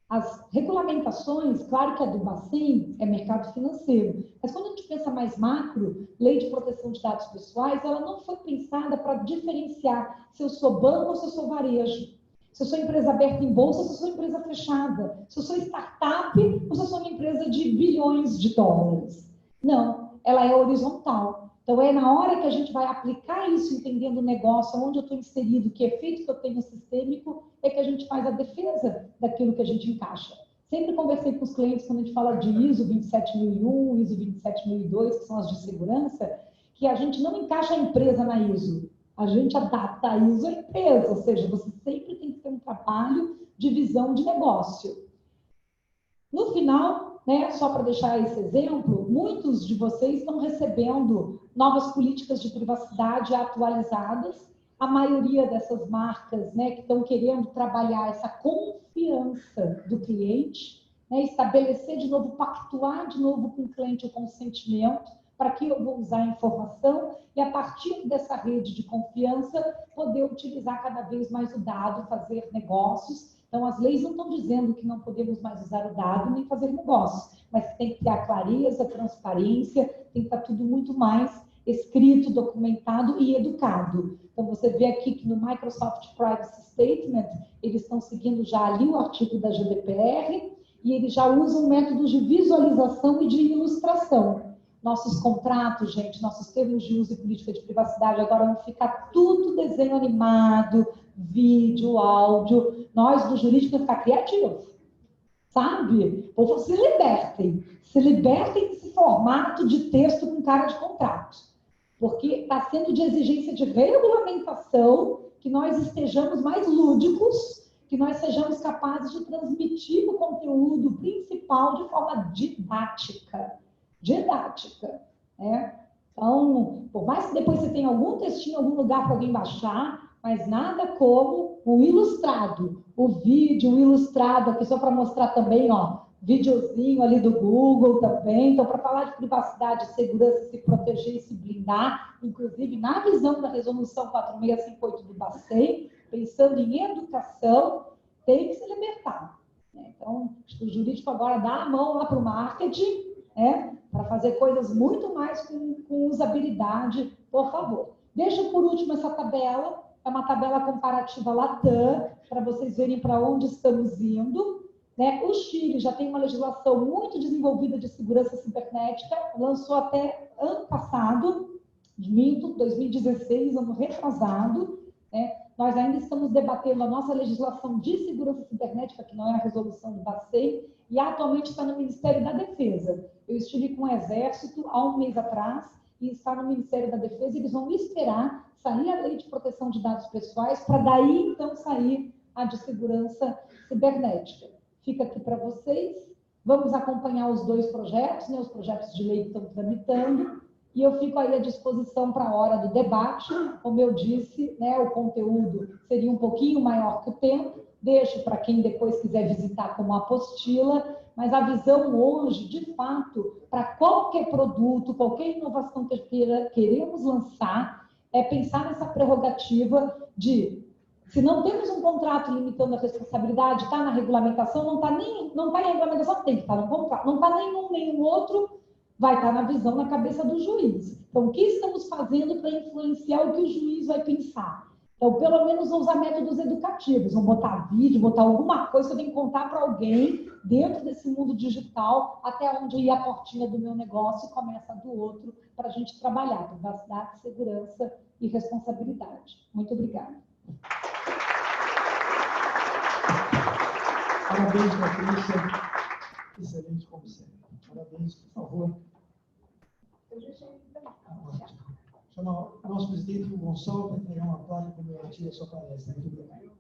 As regulamentações, claro que a do Bacen é mercado financeiro, mas quando a gente pensa mais macro, lei de proteção de dados pessoais, ela não foi pensada para diferenciar se eu sou banco ou se eu sou varejo, se eu sou empresa aberta em bolsa ou se eu sou empresa fechada, se eu sou startup ou se eu sou uma empresa de bilhões de dólares. Não, ela é horizontal. Então, é na hora que a gente vai aplicar isso, entendendo o negócio, onde eu estou inserido, que efeito que eu tenho sistêmico, é que a gente faz a defesa daquilo que a gente encaixa. Sempre conversei com os clientes, quando a gente fala de ISO 27001, ISO 27002, que são as de segurança, que a gente não encaixa a empresa na ISO, a gente adapta a ISO à empresa, ou seja, você sempre tem que ter um trabalho de visão de negócio. No final, né, só para deixar esse exemplo, muitos de vocês estão recebendo novas políticas de privacidade atualizadas. A maioria dessas marcas, né, que estão querendo trabalhar essa confiança do cliente, né, estabelecer de novo, pactuar de novo com o cliente o consentimento, para que eu vou usar a informação e, a partir dessa rede de confiança, poder utilizar cada vez mais o dado, fazer negócios. Então, as leis não estão dizendo que não podemos mais usar o dado nem fazer negócios, mas que tem que ter a clareza, a transparência, tem que estar tudo muito mais escrito, documentado e educado. Então, você vê aqui que no Microsoft Privacy Statement, eles estão seguindo já ali o artigo da GDPR e eles já usam métodos de visualização e de ilustração. Nossos contratos, gente, nossos termos de uso e política de privacidade agora vão ficar tudo desenho animado, vídeo, áudio. Nós, do jurídico, vamos ficar criativos, sabe? Ou se libertem, se libertem desse formato de texto com cara de contrato, porque está sendo de exigência de regulamentação que nós estejamos mais lúdicos, que nós sejamos capazes de transmitir o conteúdo principal de forma didática. Né? Então, por mais que depois você tenha algum textinho em algum lugar para alguém baixar, mas nada como o ilustrado, o vídeo, o ilustrado, aqui só para mostrar também, ó, videozinho ali do Google também. Então, para falar de privacidade, segurança, se proteger e se blindar, inclusive na visão da resolução 4658 do Bacen, pensando em educação, tem que se libertar. Né? Então, o jurídico agora dá a mão lá para o marketing, né? Para fazer coisas muito mais com usabilidade, por favor. Deixo por último essa tabela, é uma tabela comparativa Latam, para vocês verem para onde estamos indo. Né? O Chile já tem uma legislação muito desenvolvida de segurança cibernética, lançou até ano passado, 2016, ano retrasado. Né? Nós ainda estamos debatendo a nossa legislação de segurança cibernética, que não é a resolução do Bacen, e atualmente está no Ministério da Defesa. Eu estive com o Exército há um mês atrás, e está no Ministério da Defesa, e eles vão esperar sair a lei de proteção de dados pessoais, para daí, então, sair a de segurança cibernética. Fica aqui para vocês. Vamos acompanhar os dois projetos, né, os projetos de lei que estão tramitando, e eu fico aí à disposição para a hora do debate. Como eu disse, né, o conteúdo seria um pouquinho maior que o tempo, deixo para quem depois quiser visitar como apostila, mas a visão hoje, de fato, para qualquer produto, qualquer inovação que queremos lançar, é pensar nessa prerrogativa de, se não temos um contrato limitando a responsabilidade, está na regulamentação, não está em regulamentação, tem que estar no contrato, não está nenhum outro, vai estar na visão, na cabeça do juiz. Então, o que estamos fazendo para influenciar o que o juiz vai pensar? Então, pelo menos usar métodos educativos, vão botar vídeo, botar alguma coisa que eu tenho que contar para alguém dentro desse mundo digital, até onde ia a portinha do meu negócio e começa a do outro, para a gente trabalhar privacidade, segurança e responsabilidade. Muito obrigada. Parabéns, Patrícia. Excelente como sempre. Parabéns, por favor. Chama o nosso presidente, o Gonçalo, para entregar uma placa comemorativa à sua palestra. Muito obrigado.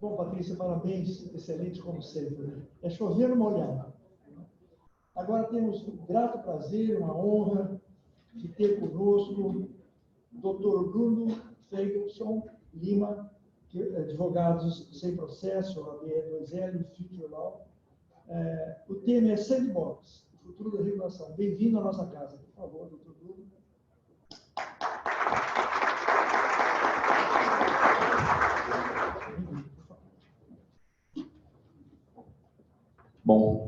Bom, Patrícia, parabéns, excelente como sempre. É chover numa olhada. Agora temos um grato prazer, uma honra de ter conosco o Dr. Bruno Feigelson Lima, advogados sem processo, a B2L, Future Law. O tema é Sandbox, o futuro da regulação. Bem-vindo à nossa casa, por favor, Dr. Bruno.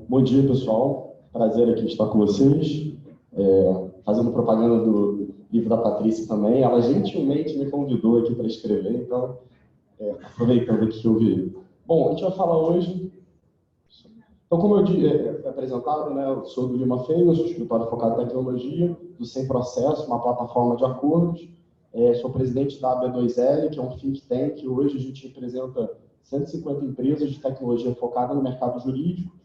Bom dia, pessoal. Prazer aqui estar com vocês, fazendo propaganda do livro da Patrícia também. Ela gentilmente me convidou aqui para escrever, então, aproveitando aqui que eu vi. Bom, a gente vai falar hoje... Então, como eu apresentado, né, eu sou do Lima Feigelson, sou escritório focado em tecnologia, do Sem Processo, uma plataforma de acordos. Sou presidente da AB2L, que é um think tank. Hoje a gente representa 150 empresas de tecnologia focada no mercado jurídico.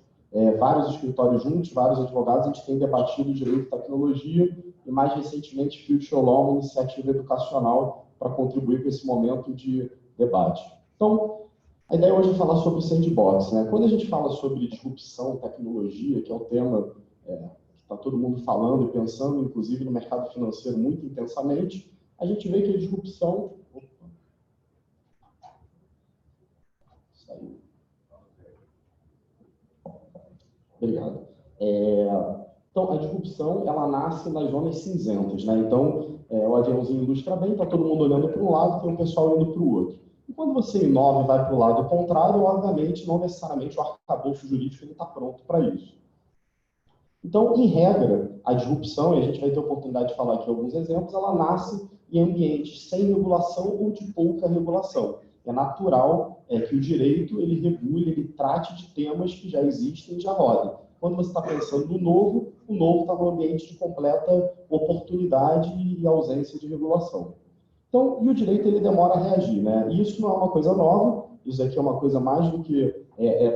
Vários escritórios juntos, vários advogados, a gente tem debatido direito e tecnologia e, mais recentemente, Future Law, uma iniciativa educacional para contribuir com esse momento de debate. Então, a ideia hoje é falar sobre o sandbox, né? Quando a gente fala sobre disrupção, tecnologia, que é um tema que está todo mundo falando e pensando, inclusive no mercado financeiro, muito intensamente, a gente vê que a disrupção... Obrigado. Então, a disrupção, ela nasce nas zonas cinzentas, né? Então, o aviãozinho ilustra bem, está todo mundo olhando para um lado, tem um pessoal indo para o outro. E quando você inova e vai para o lado contrário, obviamente, não necessariamente o arcabouço jurídico está pronto para isso. Então, em regra, a disrupção, e a gente vai ter a oportunidade de falar aqui alguns exemplos, ela nasce em ambientes sem regulação ou de pouca regulação. É natural que o direito ele regule, ele trate de temas que já existem e já rodam. Quando você está pensando no novo, o novo está no ambiente de completa oportunidade e ausência de regulação. Então, e o direito ele demora a reagir, né? E isso não é uma coisa nova, isso aqui é uma coisa mais do que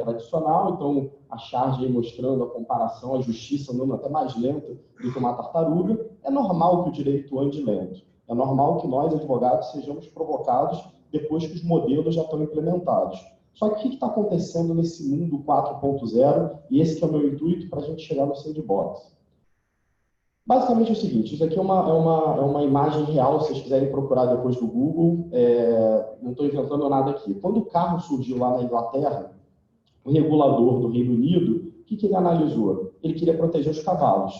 tradicional. Então, a charge aí mostrando a comparação, a justiça andando até mais lenta do que uma tartaruga. É normal que o direito ande lento. É normal que nós, advogados, sejamos provocados depois que os modelos já estão implementados. Só que o que está acontecendo nesse mundo 4.0? E esse que é o meu intuito para a gente chegar no sandbox. Basicamente é o seguinte, isso aqui é uma imagem real, se vocês quiserem procurar depois do Google, não estou inventando nada aqui. Quando o carro surgiu lá na Inglaterra, o regulador do Reino Unido, o que ele analisou? Ele queria proteger os cavalos.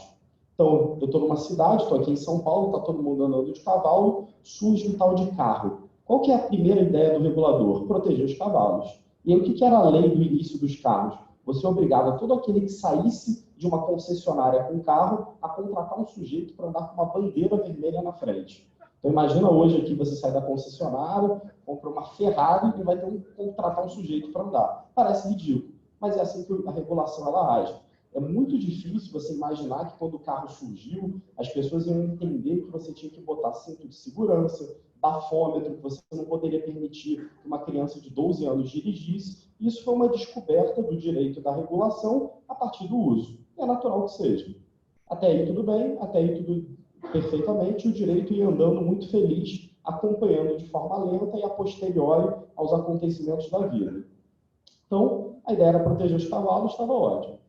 Então, eu estou numa cidade, estou aqui em São Paulo, está todo mundo andando de cavalo, surge um tal de carro. Qual que é a primeira ideia do regulador? Proteger os cavalos. E aí, o que era a lei do início dos carros? Você obrigava todo aquele que saísse de uma concessionária com carro a contratar um sujeito para andar com uma bandeira vermelha na frente. Então, imagina hoje aqui você sai da concessionária, compra uma Ferrari e vai ter que contratar um sujeito para andar. Parece ridículo, mas é assim que a regulação ela age. É muito difícil você imaginar que quando o carro surgiu, as pessoas iam entender que você tinha que botar cinto de segurança, bafômetro, que você não poderia permitir que uma criança de 12 anos dirigisse. Isso foi uma descoberta do direito da regulação a partir do uso. E é natural que seja. Até aí tudo bem, até aí tudo perfeitamente, o direito ia andando muito feliz, acompanhando de forma lenta e a posteriori aos acontecimentos da vida. Então, a ideia era proteger os cavalos, estava ótimo.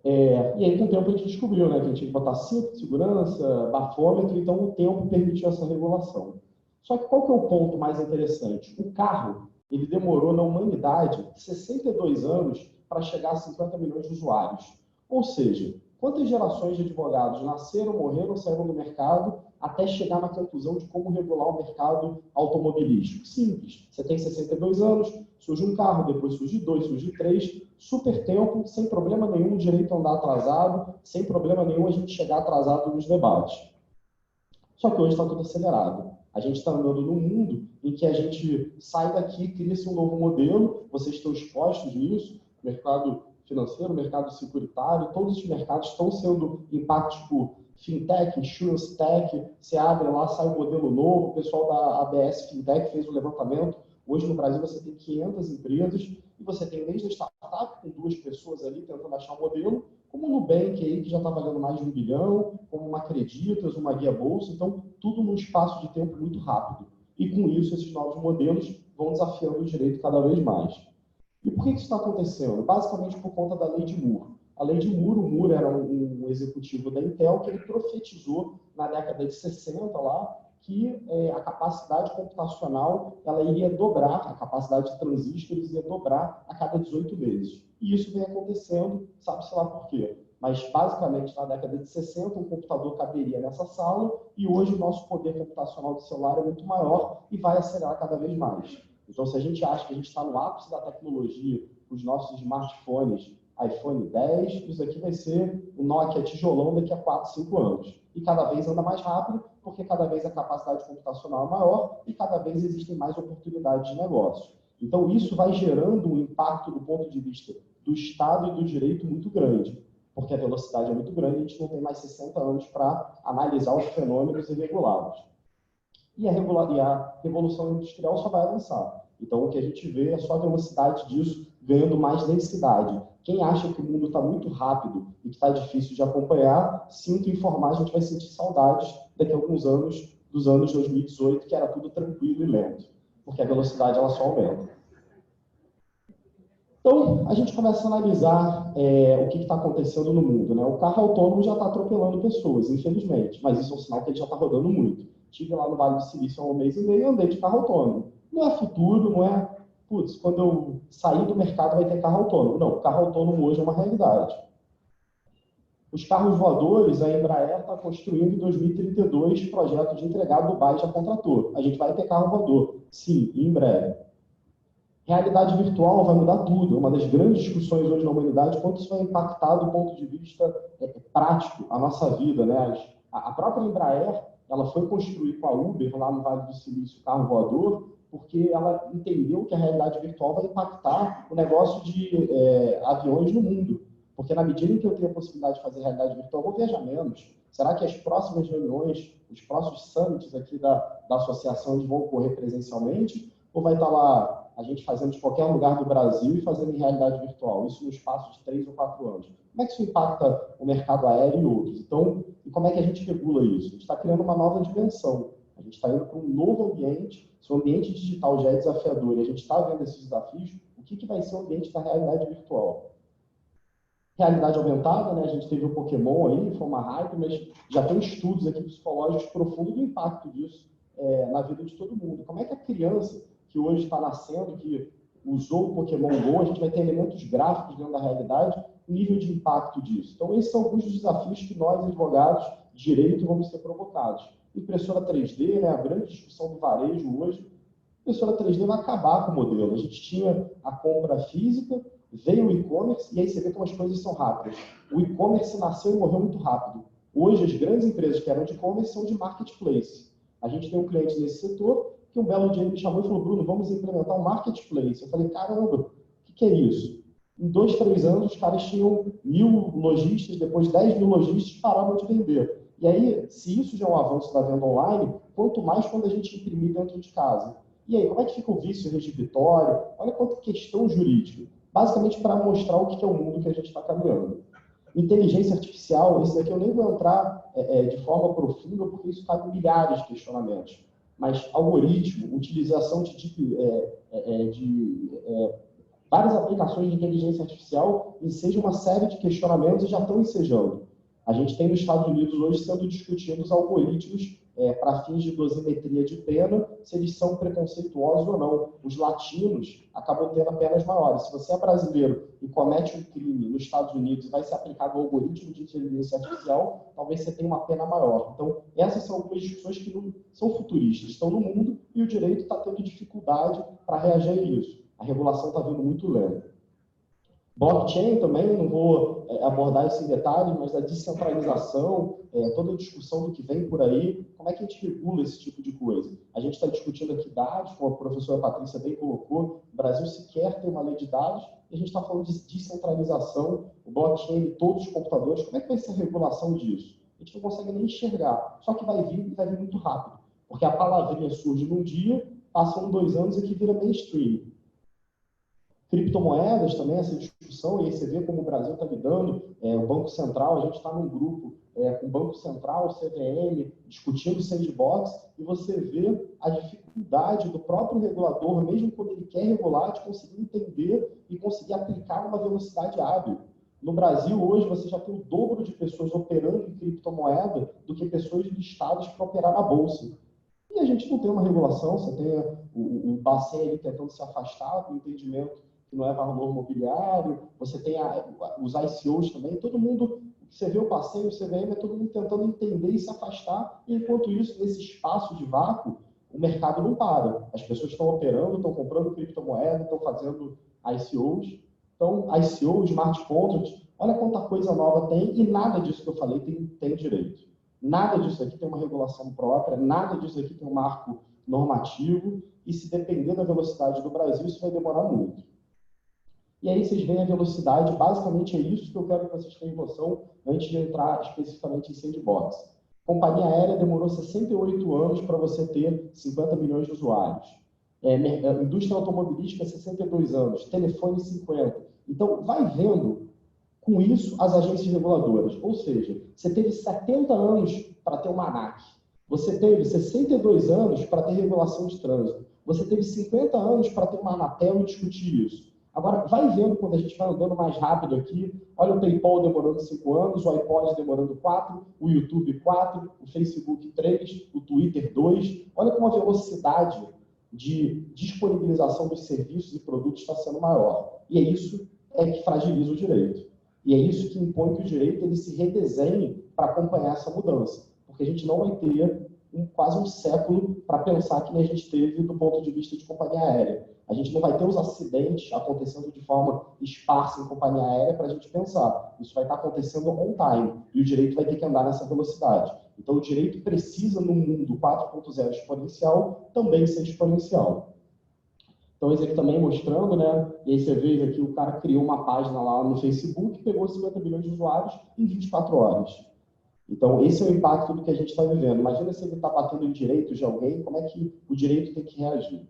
E aí, com o tempo, a gente descobriu, né, que a gente tinha que botar cinto de segurança, bafômetro, então o tempo permitiu essa regulação. Só que qual que é o ponto mais interessante? O carro, ele demorou na humanidade 62 anos para chegar a 50 milhões de usuários. Ou seja, quantas gerações de advogados nasceram, morreram, saíram do mercado até chegar na conclusão de como regular o mercado automobilístico? Simples. Você tem 62 anos, surge um carro, depois surge 2, surge 3, super tempo, sem problema nenhum o direito a andar atrasado, sem problema nenhum a gente chegar atrasado nos debates. Só que hoje está tudo acelerado. A gente está andando num mundo em que a gente sai daqui, cria-se um novo modelo, vocês estão expostos nisso, mercado financeiro, mercado securitário, todos os mercados estão sendo impactados por fintech, insurance tech, você abre lá, sai um modelo novo, o pessoal da ABS Fintech fez o levantamento, hoje no Brasil você tem 500 empresas e você tem desde a startup com 2 pessoas ali tentando achar um modelo, como o Nubank aí que já está valendo mais de 1 bilhão, como uma Acreditas, uma Guia Bolsa, então tudo num espaço de tempo muito rápido. E com isso esses novos modelos vão desafiando o direito cada vez mais. E por que isso está acontecendo? Basicamente por conta da lei de Moore. A lei de Moore, o Moore era um executivo da Intel que ele profetizou na década de 60 lá que a capacidade computacional ela iria dobrar, a capacidade de transistores ia dobrar a cada 18 meses. E isso vem acontecendo, sabe-se lá por quê. Mas, basicamente, na década de 60, um computador caberia nessa sala e hoje o nosso poder computacional do celular é muito maior e vai acelerar cada vez mais. Então, se a gente acha que a gente está no ápice da tecnologia, os nossos smartphones, iPhone 10, isso aqui vai ser o Nokia tijolão daqui a 4, 5 anos. E cada vez anda mais rápido, porque cada vez a capacidade computacional é maior e cada vez existem mais oportunidades de negócio. Então, isso vai gerando um impacto do ponto de vista do Estado e do direito muito grande, porque a velocidade é muito grande e a gente não tem mais 60 anos para analisar os fenômenos e regulá-los. E a revolução industrial só vai avançar. Então, o que a gente vê é só a velocidade disso ganhando mais densidade. Quem acha que o mundo está muito rápido e que está difícil de acompanhar, sinto informar, a gente vai sentir saudades daqui a alguns anos, dos anos 2018, que era tudo tranquilo e lento, porque a velocidade ela só aumenta. Então, a gente começa a analisar o que está acontecendo no mundo, né? O carro autônomo já está atropelando pessoas, infelizmente, mas isso é um sinal que ele já está rodando muito. Estive lá no Vale do Silício há 1 mês e meio e andei de carro autônomo. Não é futuro, não é, putz, quando eu sair do mercado vai ter carro autônomo. Não, o carro autônomo hoje é uma realidade. Os carros voadores, a Embraer está construindo em 2032 projeto de entregar a Dubai já contratou. A gente vai ter carro voador, sim, em breve. Realidade virtual vai mudar tudo. É uma das grandes discussões hoje na humanidade, quanto isso vai impactar do ponto de vista prático a nossa vida, né? A própria Embraer, ela foi construir com a Uber lá no Vale do Silício carro voador porque ela entendeu que a realidade virtual vai impactar o negócio de aviões no mundo. Porque na medida em que eu tenho a possibilidade de fazer realidade virtual, eu vou viajar menos. Será que as próximas reuniões, os próximos summits aqui da associação, eles vão ocorrer presencialmente? Ou vai estar lá a gente fazendo de qualquer lugar do Brasil e fazendo em realidade virtual? Isso no espaço de 3 ou 4 anos. Como é que isso impacta o mercado aéreo e outros? Então, e como é que a gente regula isso? A gente está criando uma nova dimensão. A gente está indo para um novo ambiente. Se o ambiente digital já é desafiador e a gente está vendo esses desafios, o que vai ser o ambiente da realidade virtual? Realidade aumentada, né? A gente teve o Pokémon aí, foi uma hype, mas já tem estudos aqui psicológicos profundos do impacto disso na vida de todo mundo. Como é que a criança que hoje está nascendo, que usou o Pokémon Go, a gente vai ter elementos gráficos dentro da realidade, o nível de impacto disso. Então, esses são alguns dos desafios que nós, advogados de direito, vamos ser provocados. Impressora 3D, né? A grande discussão do varejo hoje, impressora 3D vai acabar com o modelo. A gente tinha a compra física, veio o e-commerce, e aí você vê como as coisas são rápidas. O e-commerce nasceu e morreu muito rápido. Hoje, as grandes empresas que eram de e-commerce são de marketplace. A gente tem um cliente nesse setor que um belo dia me chamou e falou: Bruno, vamos implementar um marketplace. Eu falei: caramba, o que é isso? Em 2, 3 anos, os caras tinham 1.000 lojistas, depois 10.000 lojistas pararam de vender. E aí, se isso já é um avanço da venda online, quanto mais quando a gente imprimir dentro de casa. E aí, como é que fica o vício regibitório? Olha quanta questão jurídica. Basicamente para mostrar o que é o mundo que a gente está caminhando. Inteligência artificial, esse daqui eu nem vou entrar de forma profunda, porque isso cabe milhares de questionamentos. Mas algoritmo, utilização de várias aplicações de inteligência artificial ensejam uma série de questionamentos e já estão ensejando. A gente tem nos Estados Unidos hoje sendo discutidos algoritmos para fins de dosimetria de pena, se eles são preconceituosos ou não. Os latinos acabam tendo penas maiores. Se você é brasileiro e comete um crime nos Estados Unidos e vai ser aplicado o algoritmo de inteligência artificial, talvez você tenha uma pena maior. Então, essas são algumas discussões que não são futuristas, estão no mundo e o direito está tendo dificuldade para reagir a isso. A regulação está vindo muito lenta. Blockchain também, não vou abordar isso em detalhes, mas a descentralização, toda a discussão do que vem por aí, como é que a gente regula esse tipo de coisa? A gente está discutindo aqui dados, como a professora Patrícia bem colocou, o Brasil sequer tem uma lei de dados, e a gente está falando de descentralização, o blockchain, todos os computadores, como é que vai ser a regulação disso? A gente não consegue nem enxergar, só que vai vir e vai vir muito rápido, porque a palavrinha surge num dia, passam 2 anos e aqui vira mainstream. Criptomoedas também, essa discussão, e aí você vê como o Brasil está lidando, o Banco Central, a gente está num grupo com o Banco Central, o CVM, discutindo sandbox, e você vê a dificuldade do próprio regulador, mesmo quando ele quer regular, de conseguir entender e conseguir aplicar numa velocidade hábil. No Brasil, hoje, você já tem o dobro de pessoas operando em criptomoeda do que pessoas listadas para operar na Bolsa. E a gente não tem uma regulação, você tem o Bacen ali tentando se afastar do entendimento que não é valor mobiliário, você tem os ICOs também, todo mundo, você vê o passeio, o CVM, é todo mundo tentando entender e se afastar, e enquanto isso, nesse espaço de vácuo, o mercado não para. As pessoas estão operando, estão comprando criptomoeda, estão fazendo ICOs, então, ICO, smart contracts, olha quanta coisa nova tem, e nada disso que eu falei tem direito. Nada disso aqui tem uma regulação própria, nada disso aqui tem um marco normativo, e se depender da velocidade do Brasil, isso vai demorar muito. E aí vocês veem a velocidade, basicamente é isso que eu quero que vocês tenham noção antes de entrar especificamente em sandbox. Companhia aérea demorou 68 anos para você ter 50 milhões de usuários. Indústria automobilística, 62 anos. Telefone, 50. Então, vai vendo com isso as agências reguladoras. Ou seja, você teve 70 anos para ter uma ANAC. Você teve 62 anos para ter regulação de trânsito. Você teve 50 anos para ter uma Anatel e discutir isso. Agora, vai vendo quando a gente vai andando mais rápido aqui, olha o PayPal demorando 5 anos, o iPod demorando 4, o YouTube 4, o Facebook 3, o Twitter 2. Olha como a velocidade de disponibilização dos serviços e produtos está sendo maior. E é isso que fragiliza o direito. E é isso que impõe que o direito ele se redesenhe para acompanhar essa mudança. Porque a gente não vai ter quase um século para pensar que a gente teve do ponto de vista de companhia aérea. A gente não vai ter os acidentes acontecendo de forma esparsa em companhia aérea para a gente pensar. Isso vai estar acontecendo on time e o direito vai ter que andar nessa velocidade. Então, o direito precisa, no mundo 4.0 exponencial, também ser exponencial. Então, esse aqui também mostrando, né? E aí você vê aqui, o cara criou uma página lá no Facebook, pegou 50 milhões de usuários em 24 horas. Então, esse é o impacto do que a gente está vivendo. Imagina se ele está batendo em direitos de alguém, como é que o direito tem que reagir.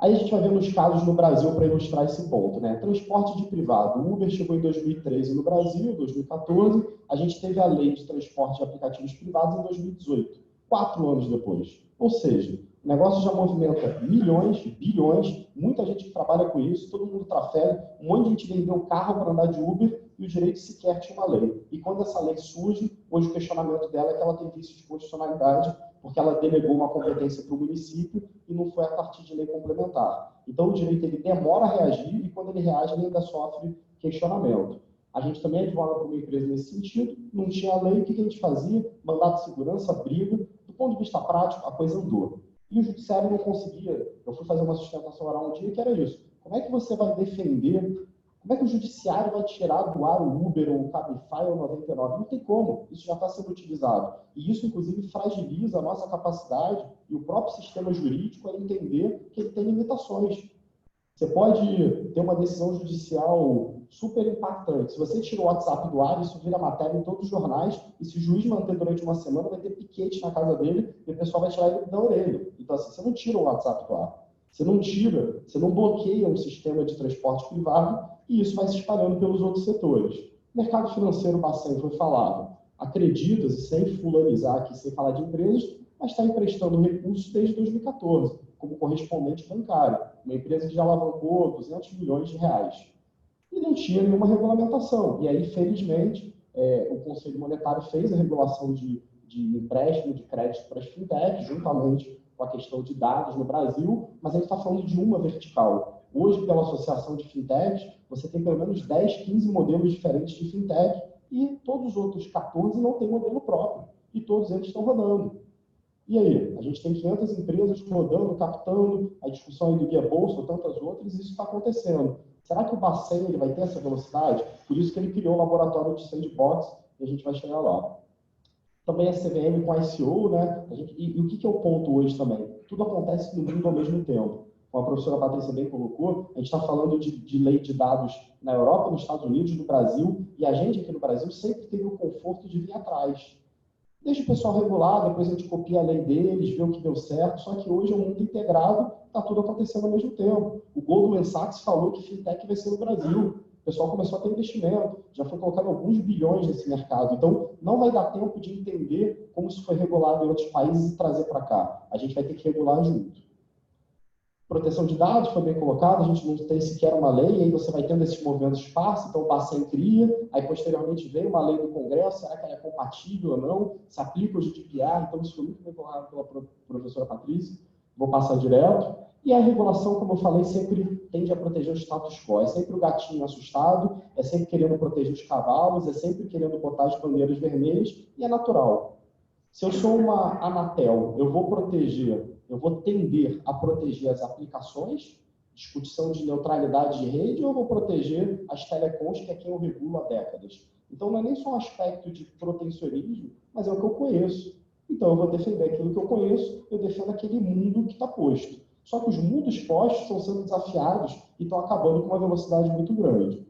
Aí a gente vai vendo os casos no Brasil para ilustrar esse ponto, né? Transporte de privado. O Uber chegou em 2013 no Brasil, 2014. A gente teve a lei de transporte de aplicativos privados em 2018, 4 anos depois. Ou seja, o negócio já movimenta milhões, bilhões, muita gente que trabalha com isso, todo mundo trafega, um monte de gente vendeu carro para andar de Uber e o direito sequer tinha uma lei. E quando essa lei surge, hoje o questionamento dela é que ela tem vício de constitucionalidade, porque ela delegou uma competência para o município e não foi a partir de lei complementar. Então, o direito ele demora a reagir e, quando ele reage, ele ainda sofre questionamento. A gente também advoga para uma empresa nesse sentido, não tinha lei, o que a gente fazia? Mandado de segurança, briga. Do ponto de vista prático, a coisa andou. E o judiciário não conseguia. Eu fui fazer uma sustentação oral um dia que era isso. Como é que você vai defender? Como é que o judiciário vai tirar do ar o Uber, ou o Cabify, ou o 99? Não tem como. Isso já está sendo utilizado. E isso, inclusive, fragiliza a nossa capacidade e o próprio sistema jurídico a entender que ele tem limitações. Você pode ter uma decisão judicial super impactante. Se você tira o WhatsApp do ar, isso vira matéria em todos os jornais, e se o juiz manter durante uma semana, vai ter piquete na casa dele e o pessoal vai tirar ele da orelha. Então, assim, você não tira o WhatsApp do ar. Você não tira, você não bloqueia um sistema de transporte privado e isso vai se espalhando pelos outros setores. Mercado financeiro, Bacen foi falado. Acredita-se, sem fulanizar aqui, sem falar de empresas, mas está emprestando recursos desde 2014, como correspondente bancário. Uma empresa que já alavancou 200 milhões de reais. E não tinha nenhuma regulamentação. E aí, felizmente, o Conselho Monetário fez a regulação de empréstimo de crédito para as fintechs, juntamente com a questão de dados no Brasil, mas a gente está falando de uma vertical. Hoje, pela Associação de Fintechs, você tem pelo menos 10, 15 modelos diferentes de fintech e todos os outros 14 não têm modelo próprio. E todos eles estão rodando. E aí? A gente tem 500 empresas rodando, captando, a discussão aí do Guia Bolsa, ou tantas outras, e isso está acontecendo. Será que o Bacen ele vai ter essa velocidade? Por isso que ele criou o laboratório de sandbox, e a gente vai chegar lá. Também a CVM com a ICO, né? E o que é o ponto hoje também? Tudo acontece no mundo ao mesmo tempo. Como a professora Patrícia bem colocou, a gente está falando de lei de dados na Europa, nos Estados Unidos, no Brasil, e a gente aqui no Brasil sempre teve o conforto de vir atrás. Deixa o pessoal regular, depois a gente copia a lei deles, vê o que deu certo, só que hoje é um mundo integrado, está tudo acontecendo ao mesmo tempo. O Goldman Sachs falou que fintech vai ser no Brasil. O pessoal começou a ter investimento, já foi colocado alguns bilhões nesse mercado. Então, não vai dar tempo de entender como isso foi regulado em outros países e trazer para cá. A gente vai ter que regular junto. Proteção de dados foi bem colocado, a gente não tem sequer uma lei, e aí você vai tendo esses movimentos esparsos, então o Bacen cria, aí posteriormente vem uma lei do Congresso, será que ela é compatível ou não? Se aplica o GDPR, então isso foi muito bem colocado pela professora Patrícia, vou passar direto. E a regulação, como eu falei, sempre tende a proteger o status quo, é sempre o gatinho assustado, é sempre querendo proteger os cavalos, é sempre querendo botar as bandeiras vermelhas, e é natural. Se eu sou uma Anatel, eu vou tender a proteger as aplicações, discussão de neutralidade de rede, ou eu vou proteger as telecoms, que é quem eu regulo há décadas? Então, não é nem só um aspecto de protecionismo, mas é o que eu conheço. Então, eu vou defender aquilo que eu conheço, eu defendo aquele mundo que está posto. Só que os mundos postos estão sendo desafiados e estão acabando com uma velocidade muito grande.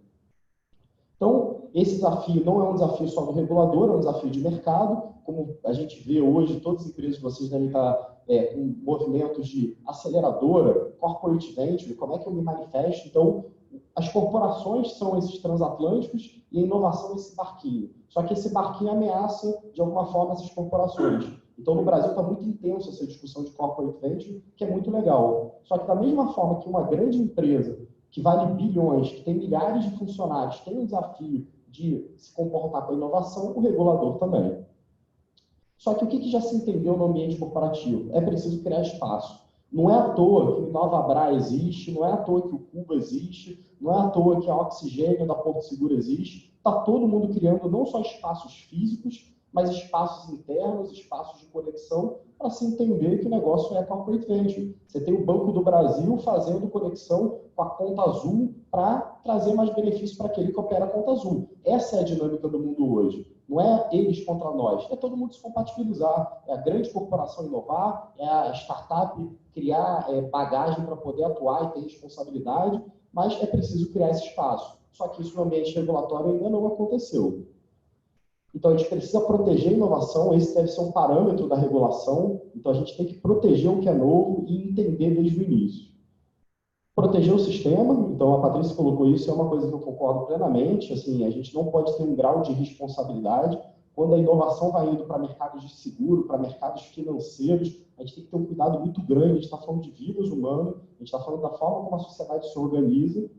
Então, esse desafio não é um desafio só do regulador, é um desafio de mercado. Como a gente vê hoje, todas as empresas de vocês devem estar com movimentos de aceleradora, corporate venture, como é que eu me manifesto? Então, as corporações são esses transatlânticos e a inovação é esse barquinho. Só que esse barquinho ameaça, de alguma forma, essas corporações. Então, no Brasil está muito intenso essa discussão de corporate venture, que é muito legal. Só que da mesma forma que uma grande empresa que vale bilhões, que tem milhares de funcionários, tem um desafio de se comportar com a inovação, o regulador também. Só que o que já se entendeu no ambiente corporativo? É preciso criar espaço. Não é à toa que o InovaBra existe, não é à toa que o Cuba existe, não é à toa que a Oxigênio da Porto Seguro existe. Está todo mundo criando não só espaços físicos, mas espaços internos, espaços de conexão, para se entender que o negócio é corporate venture. Você tem o Banco do Brasil fazendo conexão com a Conta Azul, para trazer mais benefício para aquele que opera a conta azul. Essa é a dinâmica do mundo hoje. Não é eles contra nós, é todo mundo se compatibilizar. É a grande corporação inovar, é a startup criar bagagem para poder atuar e ter responsabilidade, mas é preciso criar esse espaço. Só que isso no ambiente regulatório ainda não aconteceu. Então, a gente precisa proteger a inovação, esse deve ser um parâmetro da regulação, então a gente tem que proteger o que é novo e entender desde o início. Proteger o sistema, então a Patrícia colocou isso, é uma coisa que eu concordo plenamente, assim, a gente não pode ter um grau de responsabilidade quando a inovação vai indo para mercados de seguro, para mercados financeiros, a gente tem que ter um cuidado muito grande, a gente está falando de vidas humanas, a gente está falando da forma como a sociedade se organiza.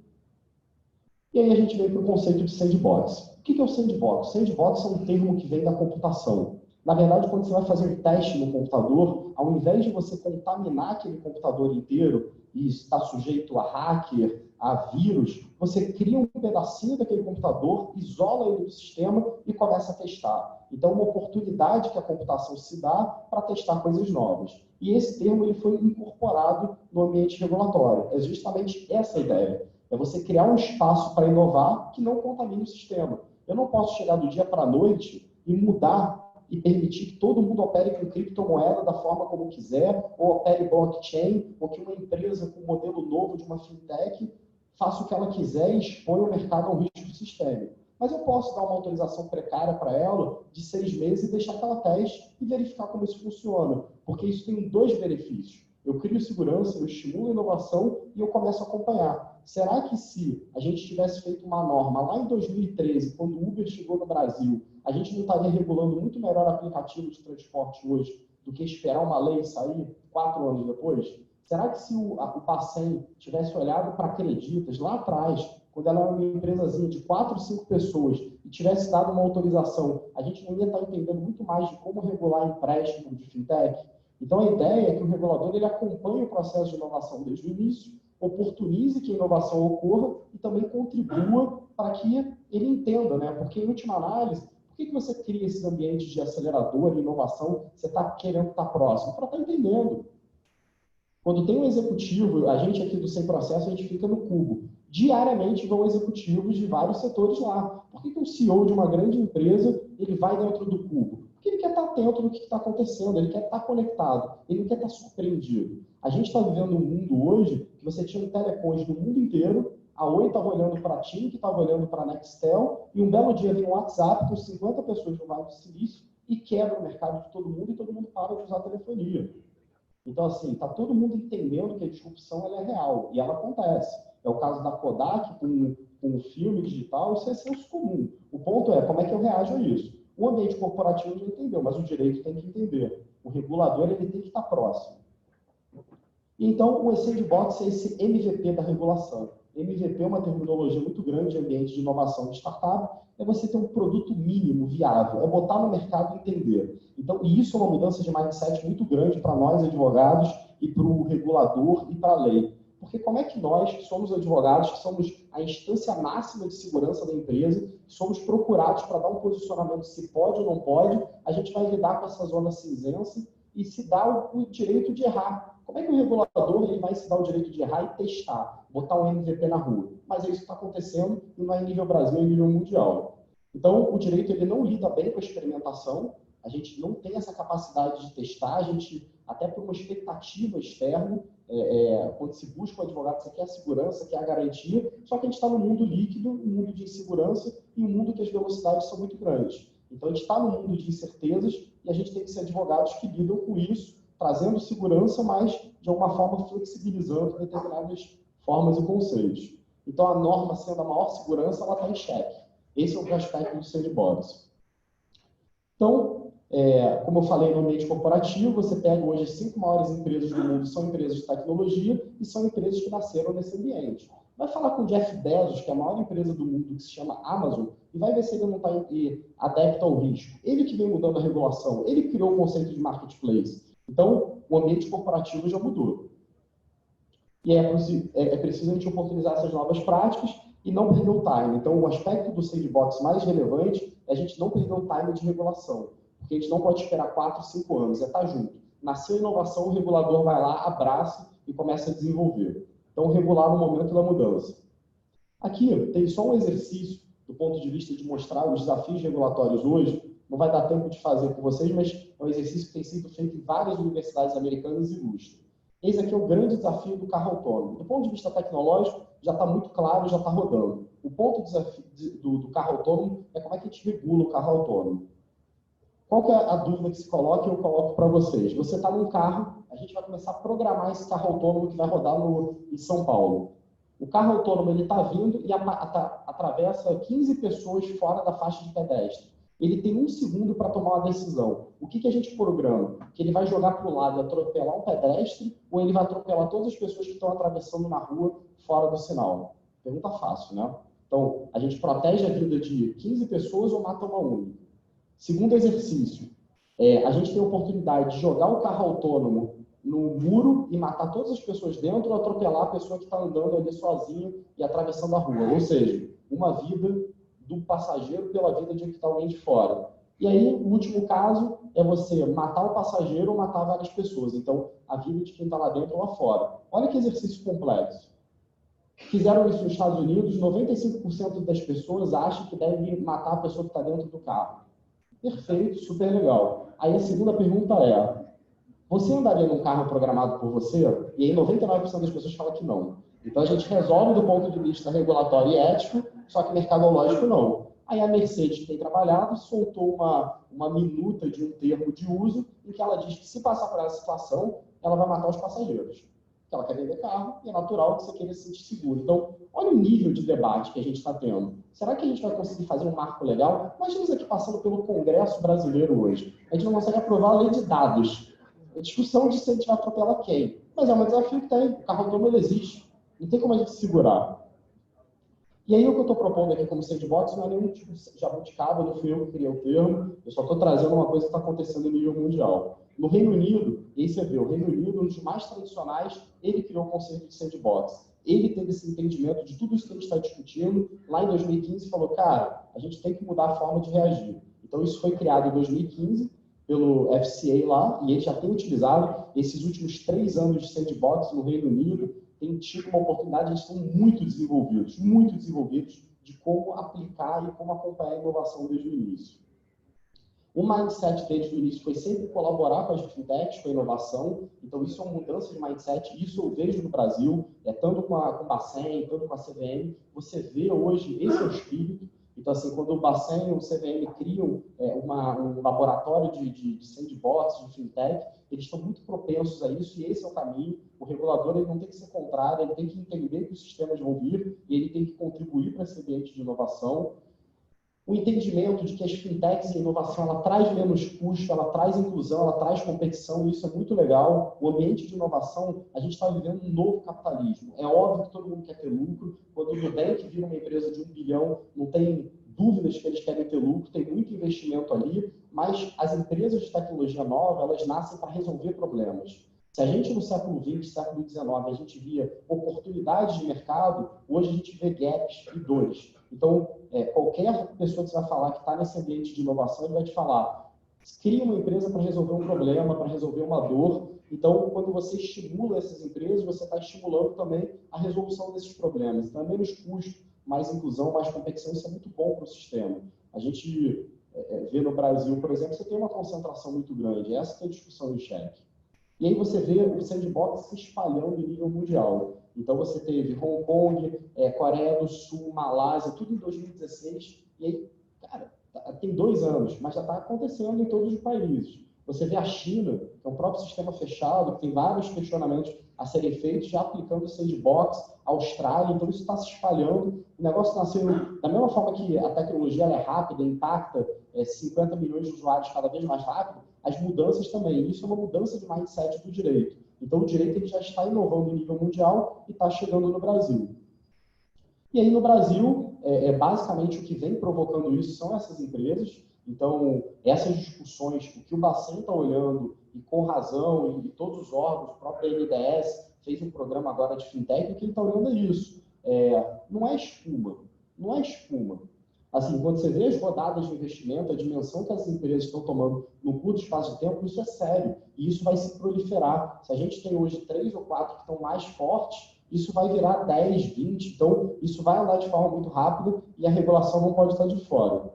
E aí a gente vem para o conceito de sandbox. O que é o sandbox? Sandbox é um termo que vem da computação. Na verdade, quando você vai fazer um teste no computador, ao invés de você contaminar aquele computador inteiro e estar sujeito a hacker, a vírus, você cria um pedacinho daquele computador, isola ele do sistema e começa a testar. Então, é uma oportunidade que a computação se dá para testar coisas novas. E esse termo ele foi incorporado no ambiente regulatório. É justamente essa a ideia. É você criar um espaço para inovar que não contamine o sistema. Eu não posso chegar do dia para a noite e mudar e permitir que todo mundo opere com criptomoeda da forma como quiser, ou opere blockchain, ou que uma empresa com um modelo novo de uma fintech faça o que ela quiser e exponha o mercado a um risco sistêmico. Mas eu posso dar uma autorização precária para ela de 6 meses e deixar que ela teste e verificar como isso funciona, porque isso tem 2 benefícios. Eu crio segurança, eu estimulo a inovação e eu começo a acompanhar. Será que se a gente tivesse feito uma norma lá em 2013, quando o Uber chegou no Brasil, a gente não estaria regulando muito melhor aplicativo de transporte hoje do que esperar uma lei sair 4 anos depois? Será que se o Bacen tivesse olhado para Acreditas lá atrás, quando ela era uma empresazinha de 4 ou 5 pessoas e tivesse dado uma autorização, a gente não ia estar entendendo muito mais de como regular empréstimo de fintech? Então, a ideia é que o regulador ele acompanhe o processo de inovação desde o início, oportunize que a inovação ocorra e também contribua para que ele entenda, né? Porque, em última análise, por que você cria esses ambientes de acelerador e inovação? Você está querendo estar próximo? Para estar entendendo. Quando tem um executivo, a gente aqui do Sem Processo, a gente fica no cubo. Diariamente vão executivos de vários setores lá. Por que o CEO de uma grande empresa ele vai dentro do cubo? Porque ele quer estar atento no que está acontecendo, ele quer estar conectado, ele não quer estar surpreendido. A gente está vivendo um mundo hoje que você tinha telecoms do mundo inteiro, a Oi estava olhando para a TIM, que estava olhando para a Nextel, e um belo dia vem um WhatsApp com 50 pessoas no Vale do Silício e quebra o mercado de todo mundo e todo mundo para de usar telefonia. Então, assim, está todo mundo entendendo que a disrupção ela é real e ela acontece. É o caso da Kodak com um filme digital, isso é senso comum. O ponto é como é que eu reajo a isso. O ambiente corporativo já entendeu, mas o direito tem que entender. O regulador ele tem que estar próximo. Então, o sandbox é esse MVP da regulação. MVP é uma terminologia muito grande de ambiente de inovação de startup, é você ter um produto mínimo, viável, é botar no mercado e entender. Então, e isso é uma mudança de mindset muito grande para nós, advogados, e para o regulador e para a lei. Porque como é que nós, que somos advogados, que somos a instância máxima de segurança da empresa, somos procurados para dar um posicionamento se pode ou não pode, a gente vai lidar com essa zona cinzenta e se dá o direito de errar. Como é que o regulador ele vai se dar o direito de errar e testar, botar um MVP na rua? Mas é isso que está acontecendo e não é em nível Brasil, é em nível mundial. Então, o direito ele não lida bem com a experimentação, a gente não tem essa capacidade de testar, a gente, até por uma expectativa externa, quando se busca um advogado, você quer a segurança, quer a garantia, só que a gente está no mundo líquido, um mundo de insegurança e um mundo que as velocidades são muito grandes. Então, a gente está no mundo de incertezas e a gente tem que ser advogados que lidam com isso, trazendo segurança, mas de alguma forma flexibilizando determinadas formas e conceitos. Então, a norma sendo a maior segurança, ela está em xeque. Esse é o aspecto do sandbox. Então, como eu falei no ambiente corporativo, você pega hoje as 5 maiores empresas do mundo, são empresas de tecnologia e são empresas que nasceram nesse ambiente. Vai falar com o Jeff Bezos, que é a maior empresa do mundo, que se chama Amazon, e vai ver se ele não está adepto ao risco. Ele que vem mudando a regulação, ele criou o conceito de marketplace. Então, o ambiente corporativo já mudou. E é preciso a gente oportunizar essas novas práticas e não perder o time. Então, o aspecto do sandbox mais relevante é a gente não perder o time de regulação. Porque a gente não pode esperar 4, 5 anos, é estar junto. Nasceu inovação, o regulador vai lá, abraça e começa a desenvolver. Então, regular no momento da mudança. Aqui tem só um exercício do ponto de vista de mostrar os desafios regulatórios hoje. Não vai dar tempo de fazer com vocês, mas é um exercício que tem sido feito em várias universidades americanas e ilustra. Esse aqui é o grande desafio do carro autônomo. Do ponto de vista tecnológico, já está muito claro, já está rodando. O ponto do carro autônomo é como é que a gente regula o carro autônomo. Qual que é a dúvida que se coloca e eu coloco para vocês? Você está num carro, a gente vai começar a programar esse carro autônomo que vai rodar em São Paulo. O carro autônomo está vindo e atravessa 15 pessoas fora da faixa de pedestre. Ele tem 1 segundo para tomar uma decisão. O que a gente programa? Que ele vai jogar para o lado e atropelar um pedestre ou ele vai atropelar todas as pessoas que estão atravessando na rua fora do sinal? Pergunta fácil, né? Então, a gente protege a vida de 15 pessoas ou mata uma única? Segundo exercício, a gente tem a oportunidade de jogar o carro autônomo no muro e matar todas as pessoas dentro ou atropelar a pessoa que está andando ali sozinha e atravessando a rua. Ou seja, uma vida do passageiro pela vida de que está alguém de fora. E aí, o último caso é você matar o passageiro ou matar várias pessoas. Então, a vida de quem está lá dentro ou lá fora. Olha que exercício complexo. Fizeram isso nos Estados Unidos, 95% das pessoas acham que deve matar a pessoa que está dentro do carro. Perfeito, super legal. Aí a segunda pergunta é, você andaria num carro programado por você? E aí 99% das pessoas falam que não. Então a gente resolve do ponto de vista regulatório e ético, só que mercadológico não. Aí a Mercedes, que tem trabalhado, soltou uma minuta de um termo de uso em que ela diz que se passar por essa situação, ela vai matar os passageiros. Porque ela quer vender carro e é natural que você queira se sentir seguro. Então, olha o nível de debate que a gente está tendo. Será que a gente vai conseguir fazer um marco legal? Nós estamos aqui passando pelo Congresso brasileiro hoje. A gente não consegue aprovar a lei de dados. A discussão de se a gente vai atropelar quem. Mas é um desafio que tem. O carro autônomo existe. Não tem como a gente segurar. E aí o que eu estou propondo aqui como sandbox não é nenhum tipo de jabuticaba, não fui eu que criei o termo, eu só estou trazendo uma coisa que está acontecendo no nível mundial. No Reino Unido, aí você vê, o Reino Unido, um dos mais tradicionais, ele criou o conceito de sandbox. Ele teve esse entendimento de tudo isso que a gente está discutindo, lá em 2015 falou, cara, a gente tem que mudar a forma de reagir. Então isso foi criado em 2015 pelo FCA lá, e ele já tem utilizado esses últimos 3 anos de sandbox no Reino Unido, tem tido uma oportunidade, eles estão muito desenvolvidos de como aplicar e como acompanhar a inovação desde o início. O mindset deles no início foi sempre colaborar com as fintechs, com a inovação, então isso é uma mudança de mindset, isso eu vejo no Brasil, tanto com o Bacen, tanto com a CVM, você vê hoje, esse é o espírito. Então, assim, quando o Bacen e o CVM criam um laboratório de sandbox, de fintech, eles estão muito propensos a isso e esse é o caminho. O regulador ele não tem que ser contrário, ele tem que entender que os sistemas vão vir e ele tem que contribuir para esse ambiente de inovação. O entendimento de que as fintechs e a inovação ela traz menos custo, ela traz inclusão, ela traz competição, e isso é muito legal. O ambiente de inovação, a gente está vivendo um novo capitalismo. É óbvio que todo mundo quer ter lucro. Quando o Nubank vira uma empresa de 1 bilhão, não tem dúvidas que eles querem ter lucro, tem muito investimento ali, mas as empresas de tecnologia nova, elas nascem para resolver problemas. Se a gente no século XX, século XIX, a gente via oportunidades de mercado, hoje a gente vê gaps e dores. Então, qualquer pessoa que você vai falar que está nesse ambiente de inovação, ele vai te falar, cria uma empresa para resolver um problema, para resolver uma dor. Então, quando você estimula essas empresas, você está estimulando também a resolução desses problemas. Então, é menos custo, mais inclusão, mais competição, isso é muito bom para o sistema. A gente vê no Brasil, por exemplo, você tem uma concentração muito grande, essa que é a discussão em xeque. E aí você vê o sandbox se espalhando em nível mundial. Então você teve Hong Kong, Coreia do Sul, Malásia, tudo em 2016. E aí, cara, tem 2 anos, mas já está acontecendo em todos os países. Você vê a China, que é um próprio sistema fechado, que tem vários questionamentos a serem feitos, já aplicando o sandbox, a Austrália, então isso está se espalhando. O negócio nasceu da mesma forma que a tecnologia ela é rápida, impacta 50 milhões de usuários cada vez mais rápido, as mudanças também. Isso é uma mudança de mindset do direito. Então o direito ele já está inovando em nível mundial e está chegando no Brasil. E aí no Brasil, basicamente o que vem provocando isso são essas empresas. Então, essas discussões, o que o Bacen está olhando, e com razão, e todos os órgãos, o próprio NDES fez um programa agora de fintech, o que ele está olhando é isso. Não é espuma, não é espuma. Assim, quando você vê as rodadas de investimento, a dimensão que as empresas estão tomando no curto espaço de tempo, isso é sério, e isso vai se proliferar. Se a gente tem hoje 3 ou 4 que estão mais fortes, isso vai virar 10, 20, então isso vai andar de forma muito rápida e a regulação não pode estar de fora.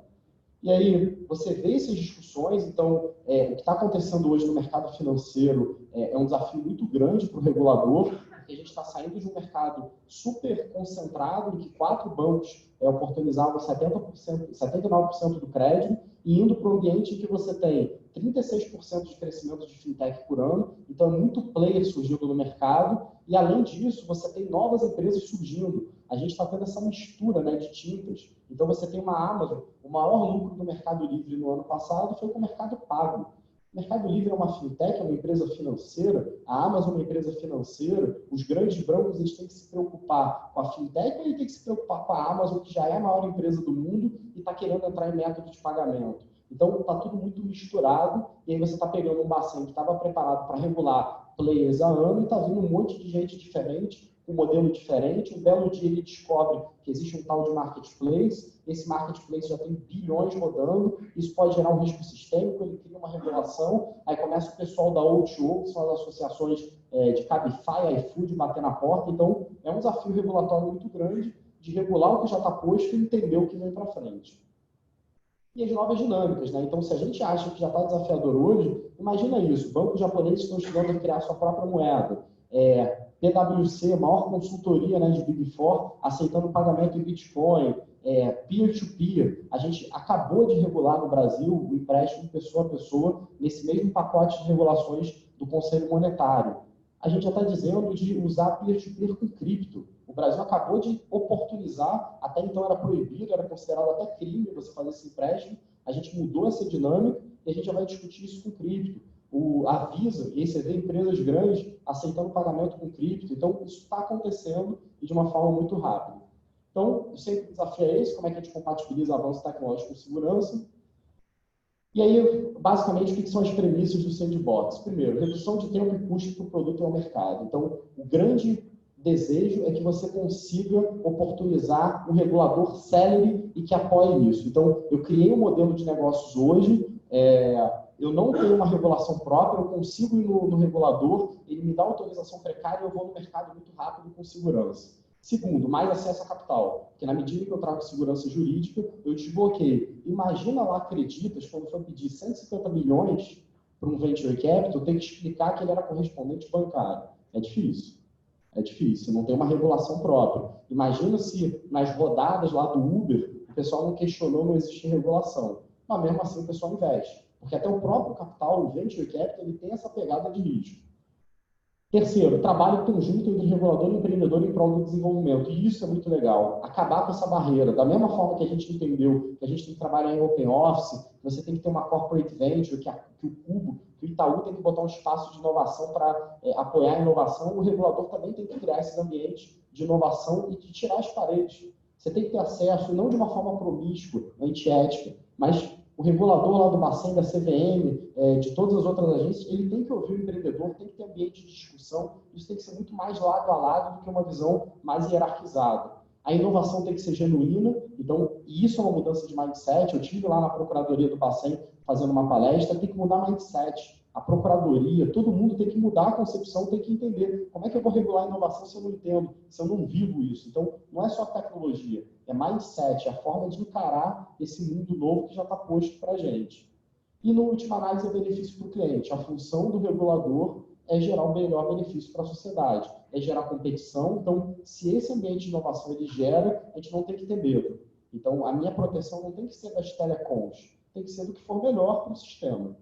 E aí, você vê essas discussões, então, o que está acontecendo hoje no mercado financeiro é um desafio muito grande para o regulador, porque a gente está saindo de um mercado super concentrado, em que 4 bancos oportunizavam 70%, 79% do crédito, e indo para um ambiente em que você tem 36% de crescimento de fintech por ano, então é muito player surgindo no mercado, e além disso, você tem novas empresas surgindo. A gente está tendo essa mistura, né, de tintas. Então você tem uma Amazon, o maior lucro do Mercado Livre no ano passado foi com o Mercado Pago. O Mercado Livre é uma fintech, é uma empresa financeira, a Amazon é uma empresa financeira, os grandes bancos eles têm que se preocupar com a fintech ou eles têm que se preocupar com a Amazon, que já é a maior empresa do mundo e está querendo entrar em método de pagamento. Então está tudo muito misturado e aí você está pegando um Bacen que estava preparado para regular players há ano e está vindo um monte de gente diferente, um modelo diferente. Um belo dia ele descobre que existe um tal de marketplace, esse marketplace já tem bilhões rodando, isso pode gerar um risco sistêmico, ele cria uma regulação, aí começa o pessoal da O2O, que são as associações de Cabify, iFood, bater na porta. Então é um desafio regulatório muito grande de regular o que já está posto e entender o que vem para frente. E as novas dinâmicas, né? Então, se a gente acha que já está desafiador hoje, imagina isso, bancos japoneses estão estudando a criar sua própria moeda, PwC, maior consultoria, né, de Big Four, aceitando pagamento em Bitcoin, peer-to-peer. A gente acabou de regular no Brasil o empréstimo pessoa a pessoa, nesse mesmo pacote de regulações do Conselho Monetário. A gente já está dizendo de usar peer-to-peer com cripto. O Brasil acabou de oportunizar, até então era proibido, era considerado até crime você fazer esse empréstimo. A gente mudou essa dinâmica e a gente já vai discutir isso com cripto. A Visa, e aí você vê empresas grandes aceitando pagamento com cripto. Então, isso está acontecendo e de uma forma muito rápida. Então, sempre o desafio é esse, como é que a gente compatibiliza avanço tecnológico com segurança. E aí, basicamente, o que são as premissas do sandbox? Primeiro, redução de tempo e custo para o produto e ao mercado. Então, o grande desejo é que você consiga oportunizar um regulador célere e que apoie isso. Então, eu criei um modelo de negócios hoje, eu não tenho uma regulação própria, eu consigo ir no regulador, ele me dá autorização precária e eu vou no mercado muito rápido com segurança. Segundo, mais acesso a capital, porque na medida que eu trago segurança jurídica, eu desbloqueio. Imagina lá, acreditas, quando for pedir 150 milhões para um venture capital, eu tenho que explicar que ele era correspondente bancário. É difícil. É difícil, não tem uma regulação própria. Imagina se nas rodadas lá do Uber, o pessoal não questionou, não existe regulação. Mas mesmo assim o pessoal investe. Porque até o próprio capital, o venture capital, ele tem essa pegada de risco. Terceiro, trabalho conjunto entre regulador e empreendedor em prol do desenvolvimento. E isso é muito legal. Acabar com essa barreira. Da mesma forma que a gente entendeu que a gente tem que trabalhar em open office, você tem que ter uma corporate venture, que o Cubo, que o Itaú tem que botar um espaço de inovação para apoiar a inovação. O regulador também tem que criar esses ambientes de inovação e de tirar as paredes. Você tem que ter acesso, não de uma forma promíscua, antiética, mas o regulador lá do Bacen, da CVM, de todas as outras agências, ele tem que ouvir o empreendedor, tem que ter ambiente de discussão, isso tem que ser muito mais lado a lado do que uma visão mais hierarquizada. A inovação tem que ser genuína, então, e isso é uma mudança de mindset. Eu estive lá na Procuradoria do Bacen fazendo uma palestra, tem que mudar mindset. A Procuradoria, todo mundo tem que mudar a concepção, tem que entender como é que eu vou regular a inovação se eu não entendo, se eu não vivo isso. Então, não é só tecnologia, é mindset, é a forma de encarar esse mundo novo que já está posto para a gente. E, na última análise, é benefício para o cliente. A função do regulador é gerar o melhor benefício para a sociedade, é gerar competição. Então, se esse ambiente de inovação ele gera, a gente não tem que ter medo. Então, a minha proteção não tem que ser das telecoms, tem que ser do que for melhor para o sistema.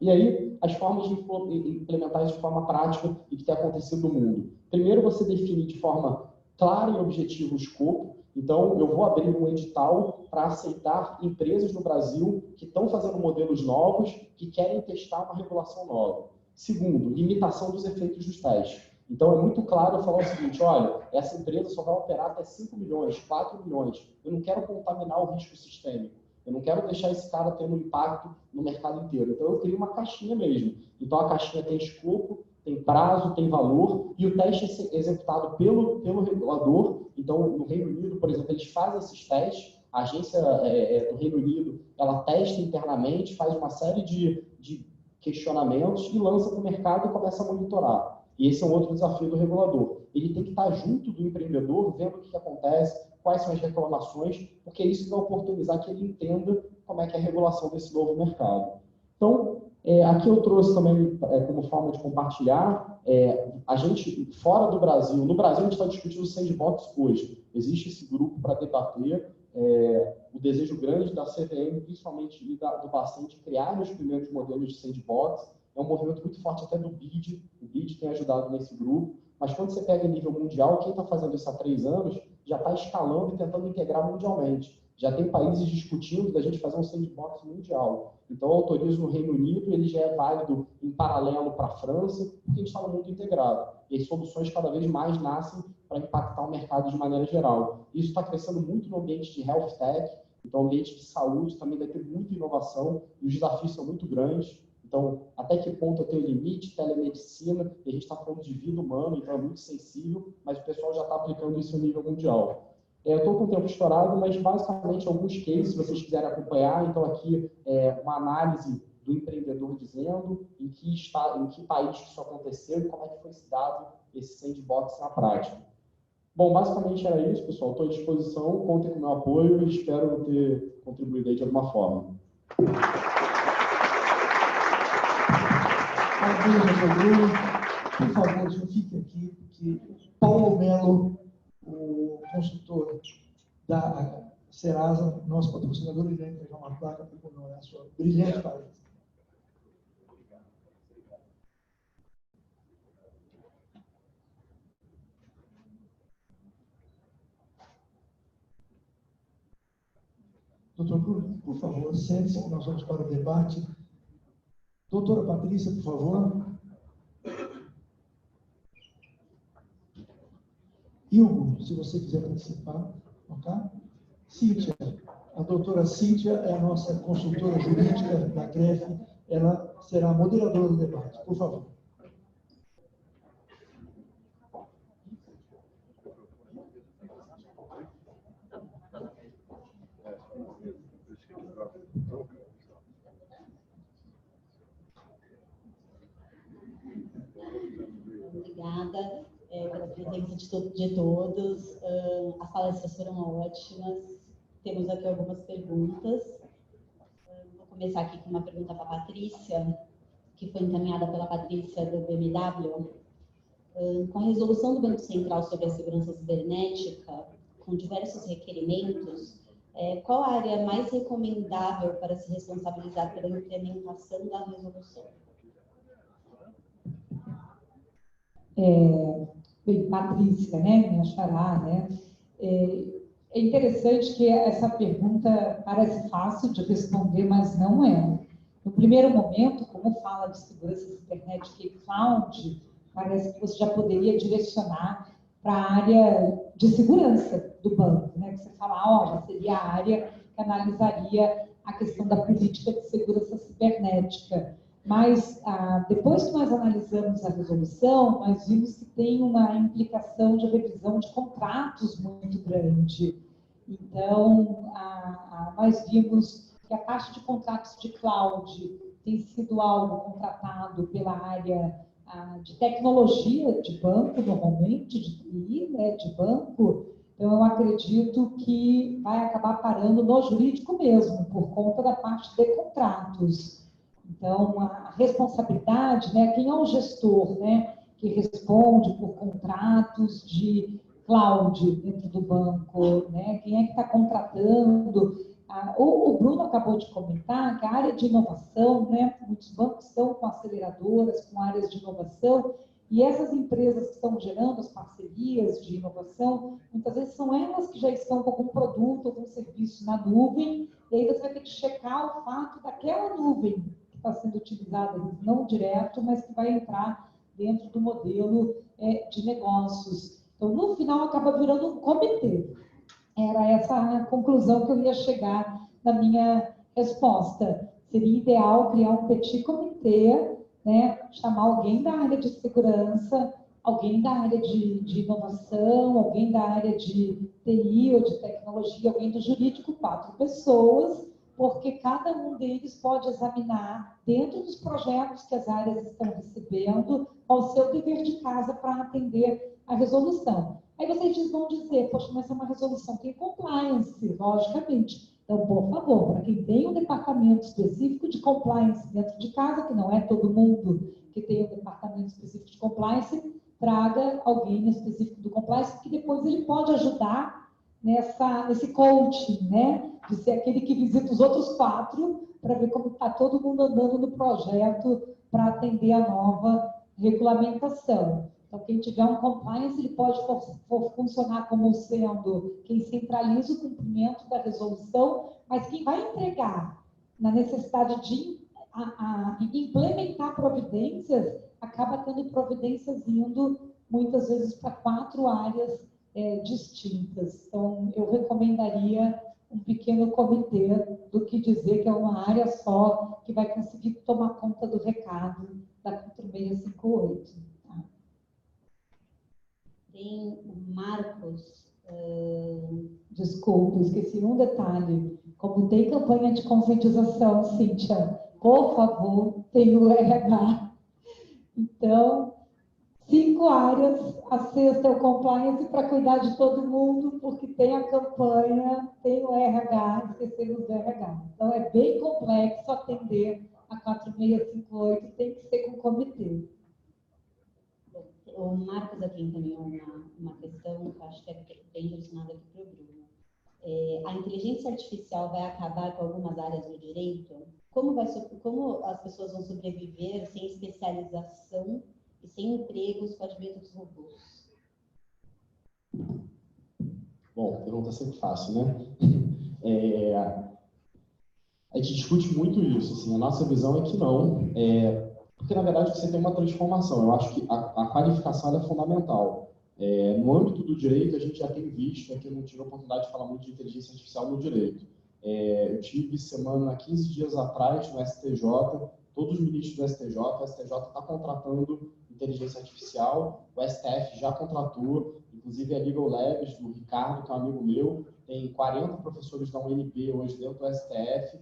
E aí, as formas de implementar isso de forma prática e que tem acontecido no mundo. Primeiro, você define de forma clara e objetiva o escopo. Então, eu vou abrir um edital para aceitar empresas no Brasil que estão fazendo modelos novos, que querem testar uma regulação nova. Segundo, limitação dos efeitos dos testes. Então, é muito claro eu falar o seguinte, olha, essa empresa só vai operar até 5 milhões, 4 milhões. Eu não quero contaminar o risco sistêmico. Eu não quero deixar esse cara tendo impacto no mercado inteiro. Então, eu crio uma caixinha mesmo. Então, a caixinha tem escopo, tem prazo, tem valor, e o teste é executado pelo regulador. Então, no Reino Unido, por exemplo, eles fazem esses testes. A agência do Reino Unido, ela testa internamente, faz uma série de questionamentos e lança para o mercado e começa a monitorar. E esse é um outro desafio do regulador. Ele tem que estar junto do empreendedor, vendo o que acontece, quais são as reclamações, porque isso vai oportunizar que ele entenda como é que é a regulação desse novo mercado. Então, aqui eu trouxe também, como forma de compartilhar, a gente, fora do Brasil, no Brasil a gente está discutindo o sandbox hoje. Existe esse grupo para debater o desejo grande da CVM, principalmente do Bacen, criar os primeiros modelos de sandbox. É um movimento muito forte até do BID. O BID tem ajudado nesse grupo. Mas quando você pega nível mundial, quem está fazendo isso há 3 anos já está escalando e tentando integrar mundialmente. Já tem países discutindo da gente fazer um sandbox mundial. Então, eu autorizo no Reino Unido, ele já é válido em paralelo para a França, porque a gente está no mundo integrado. E as soluções cada vez mais nascem para impactar o mercado de maneira geral. Isso está crescendo muito no ambiente de health tech, então, o ambiente de saúde também vai ter muita inovação, e os desafios são muito grandes. Então, até que ponto eu tenho limite, telemedicina, e a gente está falando de vida humana, então é muito sensível, mas o pessoal já está aplicando isso a nível mundial. Eu estou com o tempo estourado, mas basicamente alguns cases, se vocês quiserem acompanhar, então aqui uma análise do empreendedor dizendo em que país que isso aconteceu e como é que foi se dado esse sandbox na prática. Bom, basicamente era isso, pessoal. Estou à disposição, contem com o meu apoio e espero ter contribuído aí de alguma forma. Por favor, já fique aqui, porque Paulo Melo, o consultor da Serasa, nosso patrocinador, ele vai entregar uma placa para comemorar a sua brilhante palestra. Doutor Bruno, por favor, sente-se que nós vamos para o debate. Doutora Patrícia, por favor. Hugo, se você quiser participar, ok? Cíntia, a doutora Cíntia é a nossa consultora jurídica da CREF, ela será a moderadora do debate, por favor. Obrigada pela presença de todos. As palestras foram ótimas. Temos aqui algumas perguntas. Vou começar aqui com uma pergunta para a Patrícia, que foi encaminhada pela Patrícia do BMW. Com a resolução do Banco Central sobre a segurança cibernética, com diversos requerimentos, qual a área mais recomendável para se responsabilizar pela implementação da resolução? Bem, Patrícia, né, minha xará, né? É interessante que essa pergunta parece fácil de responder, mas não é. No primeiro momento, como fala de segurança cibernética e cloud, parece que você já poderia direcionar para a área de segurança do banco, né? Que você fala, já seria a área que analisaria a questão da política de segurança cibernética. Mas, depois que nós analisamos a resolução, nós vimos que tem uma implicação de revisão de contratos muito grande. Então, nós vimos que a parte de contratos de cloud tem sido algo contratado pela área de tecnologia de banco, normalmente, de TI, né, de banco. Então, eu acredito que vai acabar parando no jurídico mesmo, por conta da parte de contratos. Então, a responsabilidade, né, quem é o gestor, né, que responde por contratos de cloud dentro do banco, né, quem é que está contratando? O Bruno acabou de comentar que a área de inovação, né, muitos bancos estão com aceleradoras, com áreas de inovação, e essas empresas que estão gerando as parcerias de inovação, muitas vezes são elas que já estão com algum produto, algum serviço na nuvem, e aí você vai ter que checar o fato daquela nuvem está sendo utilizada, não direto, mas que vai entrar dentro do modelo de negócios. Então, no final, acaba virando um comitê. Era essa a conclusão que eu ia chegar na minha resposta. Seria ideal criar um petit comitê, né, chamar alguém da área de segurança, alguém da área de inovação, alguém da área de TI ou de tecnologia, alguém do jurídico, 4 pessoas, porque cada um deles pode examinar, dentro dos projetos que as áreas estão recebendo, qual o seu dever de casa para atender a resolução. Aí vocês vão dizer, poxa, mas é uma resolução que tem compliance, logicamente. Então, por favor, para quem tem um departamento específico de compliance dentro de casa, que não é todo mundo que tem um departamento específico de compliance, traga alguém específico do compliance, que depois ele pode ajudar nesse coaching, né? De ser aquele que visita os outros 4 para ver como está todo mundo andando no projeto para atender a nova regulamentação. Então, quem tiver um compliance, ele pode funcionar como sendo quem centraliza o cumprimento da resolução, mas quem vai entregar na necessidade de implementar providências, acaba tendo providências indo, muitas vezes, para 4 áreas distintas. Então, eu recomendaria um pequeno comitê do que dizer que é uma área só que vai conseguir tomar conta do recado da 4658. Tá? Tem o Marcos. Desculpa, esqueci um detalhe. Como tem campanha de conscientização, Cíntia, por favor, tem o RH. Então, 5 áreas, a 6ª é o compliance para cuidar de todo mundo, porque tem a campanha, tem o RH, esquecemos do RH. Então, é bem complexo atender a 4658, tem que ser com comitê. O Marcos aqui encaminhou uma questão que eu acho que é bem direcionada aqui para o Bruno. A inteligência artificial vai acabar com algumas áreas do direito? Como as pessoas vão sobreviver sem especialização e sem empregos com o advento dos robôs? Bom, pergunta sempre fácil, né? A gente discute muito isso, assim, a nossa visão é que não, porque, na verdade, você tem uma transformação. Eu acho que a qualificação é fundamental. No âmbito do direito, a gente já tem visto, aqui eu não tive a oportunidade de falar muito de inteligência artificial no direito. Eu tive 15 dias atrás, no STJ, todos os ministros do STJ, o STJ está contratando inteligência artificial, o STF já contratou, inclusive a Legal Labs, do Ricardo, que é um amigo meu, tem 40 professores da UNB hoje dentro do STF,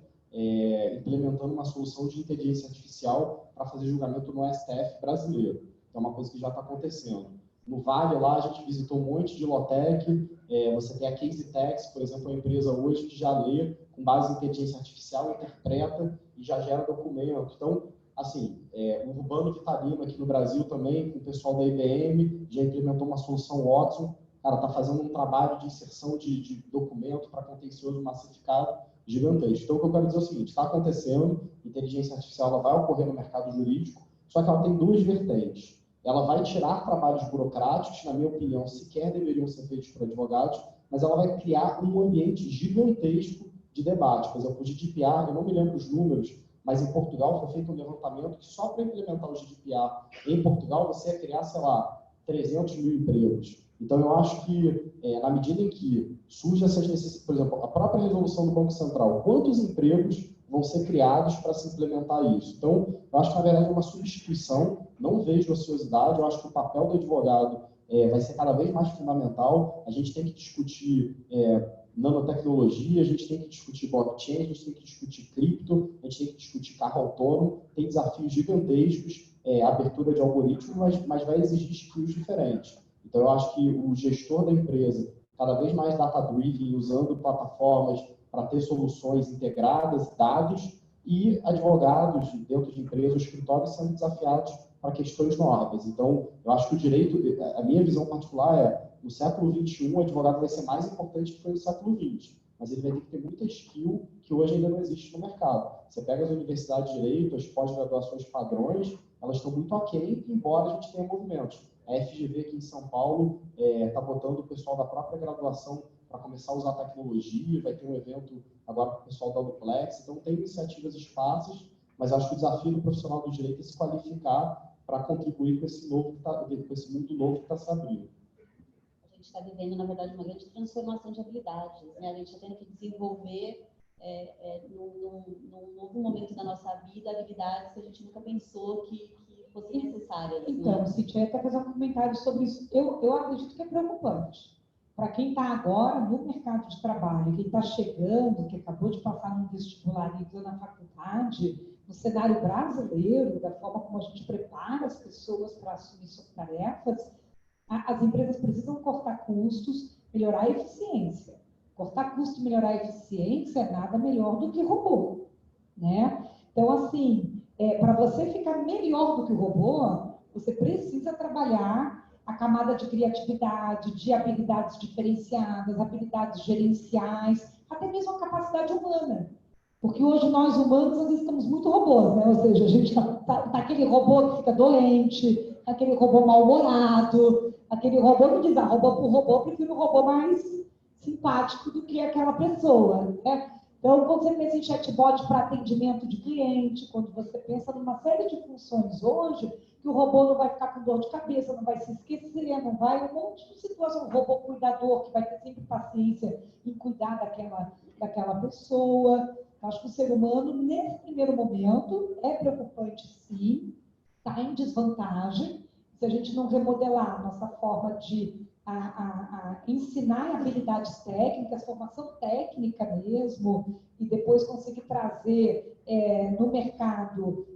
implementando uma solução de inteligência artificial para fazer julgamento no STF brasileiro. Então, é uma coisa que já está acontecendo. No Vale, lá, a gente visitou um monte de Lotec, você tem a CaseTex, por exemplo, uma empresa hoje que já lê, com base em inteligência artificial, interpreta e já gera documento. Então, assim, o Urbano Vitalino aqui no Brasil também, com o pessoal da IBM, já implementou uma solução Watson, cara, está fazendo um trabalho de inserção de documento para contencioso massificado gigantesco. Então, o que eu quero dizer é o seguinte, está acontecendo, inteligência artificial ela vai ocorrer no mercado jurídico, só que ela tem 2 vertentes. Ela vai tirar trabalhos burocráticos, que, na minha opinião, sequer deveriam ser feitos por advogados, mas ela vai criar um ambiente gigantesco de debate. Por exemplo, o GDPR, eu não me lembro os números, mas em Portugal foi feito um levantamento que só para implementar o GDPR em Portugal você ia criar, sei lá, 300 mil empregos. Então, eu acho que, na medida em que surgem essas necessidades, por exemplo, a própria resolução do Banco Central, quantos empregos vão ser criados para se implementar isso? Então, eu acho que, na verdade, é uma substituição, não vejo ociosidade, eu acho que o papel do advogado vai ser cada vez mais fundamental, a gente tem que discutir nanotecnologia, a gente tem que discutir blockchain, a gente tem que discutir cripto, a gente tem que discutir carro autônomo, tem desafios gigantescos, abertura de algoritmos, mas vai exigir skills diferentes. Então, eu acho que o gestor da empresa, cada vez mais data-driven, usando plataformas para ter soluções integradas, dados, e advogados dentro de empresas, escritórios, sendo desafiados para questões novas. Então, eu acho que o direito, a minha visão particular no século XXI, o advogado vai ser mais importante que foi no século XX, mas ele vai ter que ter muita skill que hoje ainda não existe no mercado. Você pega as universidades de direito, as pós-graduações padrões, elas estão muito aquém, embora a gente tenha movimentos. A FGV aqui em São Paulo está botando o pessoal da própria graduação para começar a usar tecnologia, vai ter um evento agora com o pessoal da Duplex, então tem iniciativas esparsas, mas acho que o desafio do profissional do direito é se qualificar para contribuir com esse mundo novo que está se abrindo. A gente está vivendo, na verdade, uma grande transformação de habilidades, né? A gente está tendo que desenvolver, num novo momento da nossa vida, habilidades que a gente nunca pensou que fossem necessárias. Então, né? Cíntia, eu até fazer um comentário sobre isso. Eu acredito que é preocupante. para quem está agora no mercado de trabalho, quem está chegando, que acabou de passar num vestibular e entrou na faculdade, no cenário brasileiro, da forma como a gente prepara as pessoas para assumir suas tarefas, as empresas precisam cortar custos, melhorar a eficiência. Cortar custo e melhorar a eficiência é nada melhor do que robô, né? Então, assim, para você ficar melhor do que o robô, você precisa trabalhar a camada de criatividade, de habilidades diferenciadas, habilidades gerenciais, até mesmo a capacidade humana. Porque hoje nós humanos, às vezes, estamos muito robôs, né? Ou seja, a gente tá aquele robô que fica doente, aquele robô mal-humorado, aquele robô que diz, robô por robô, eu prefiro um robô mais simpático do que aquela pessoa, né? Então, quando você pensa em chatbot para atendimento de cliente, quando você pensa numa série de funções hoje, que o robô não vai ficar com dor de cabeça, não vai se esquecer, não vai, um monte de situação, um robô cuidador, que vai ter sempre paciência em cuidar daquela pessoa. Eu acho que o ser humano, nesse primeiro momento, é preocupante, sim, está em desvantagem, se a gente não remodelar a nossa forma de ensinar habilidades técnicas, formação técnica mesmo, e depois conseguir trazer no mercado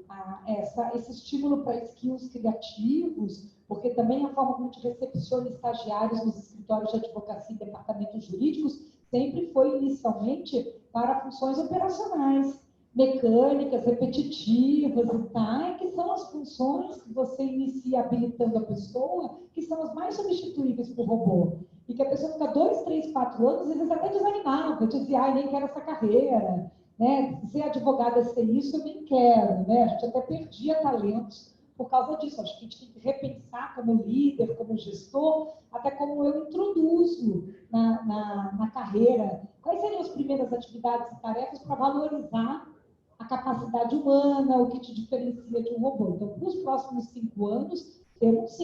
esse estímulo para skills criativos, porque também a forma como a gente recepciona estagiários nos escritórios de advocacia e departamentos jurídicos sempre foi inicialmente para funções operacionais, mecânicas, repetitivas e tal, que são as funções que você inicia habilitando a pessoa, que são as mais substituíveis por robô. E que a pessoa fica 2, 3, 4 anos, às vezes até desanimava, dizia, nem quero essa carreira, né? Ser advogada, ser isso, eu nem quero, né? A gente até perdia talentos por causa disso. Acho que a gente tem que repensar como líder, como gestor, até como eu introduzo na carreira. Quais seriam as primeiras atividades e tarefas para valorizar a capacidade humana, o que te diferencia de um robô? Então, para os próximos 5 anos, temos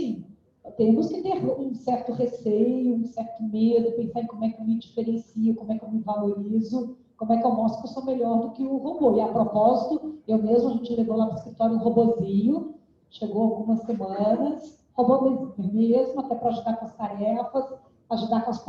que ter um certo receio, um certo medo, pensar em como é que eu me diferencio, como é que eu me valorizo, como é que eu mostro que eu sou melhor do que o robô. E, a propósito, eu mesmo, a gente levou lá para o escritório um robozinho, chegou algumas semanas, robô mesmo, até para ajudar com as tarefas, ajudar com as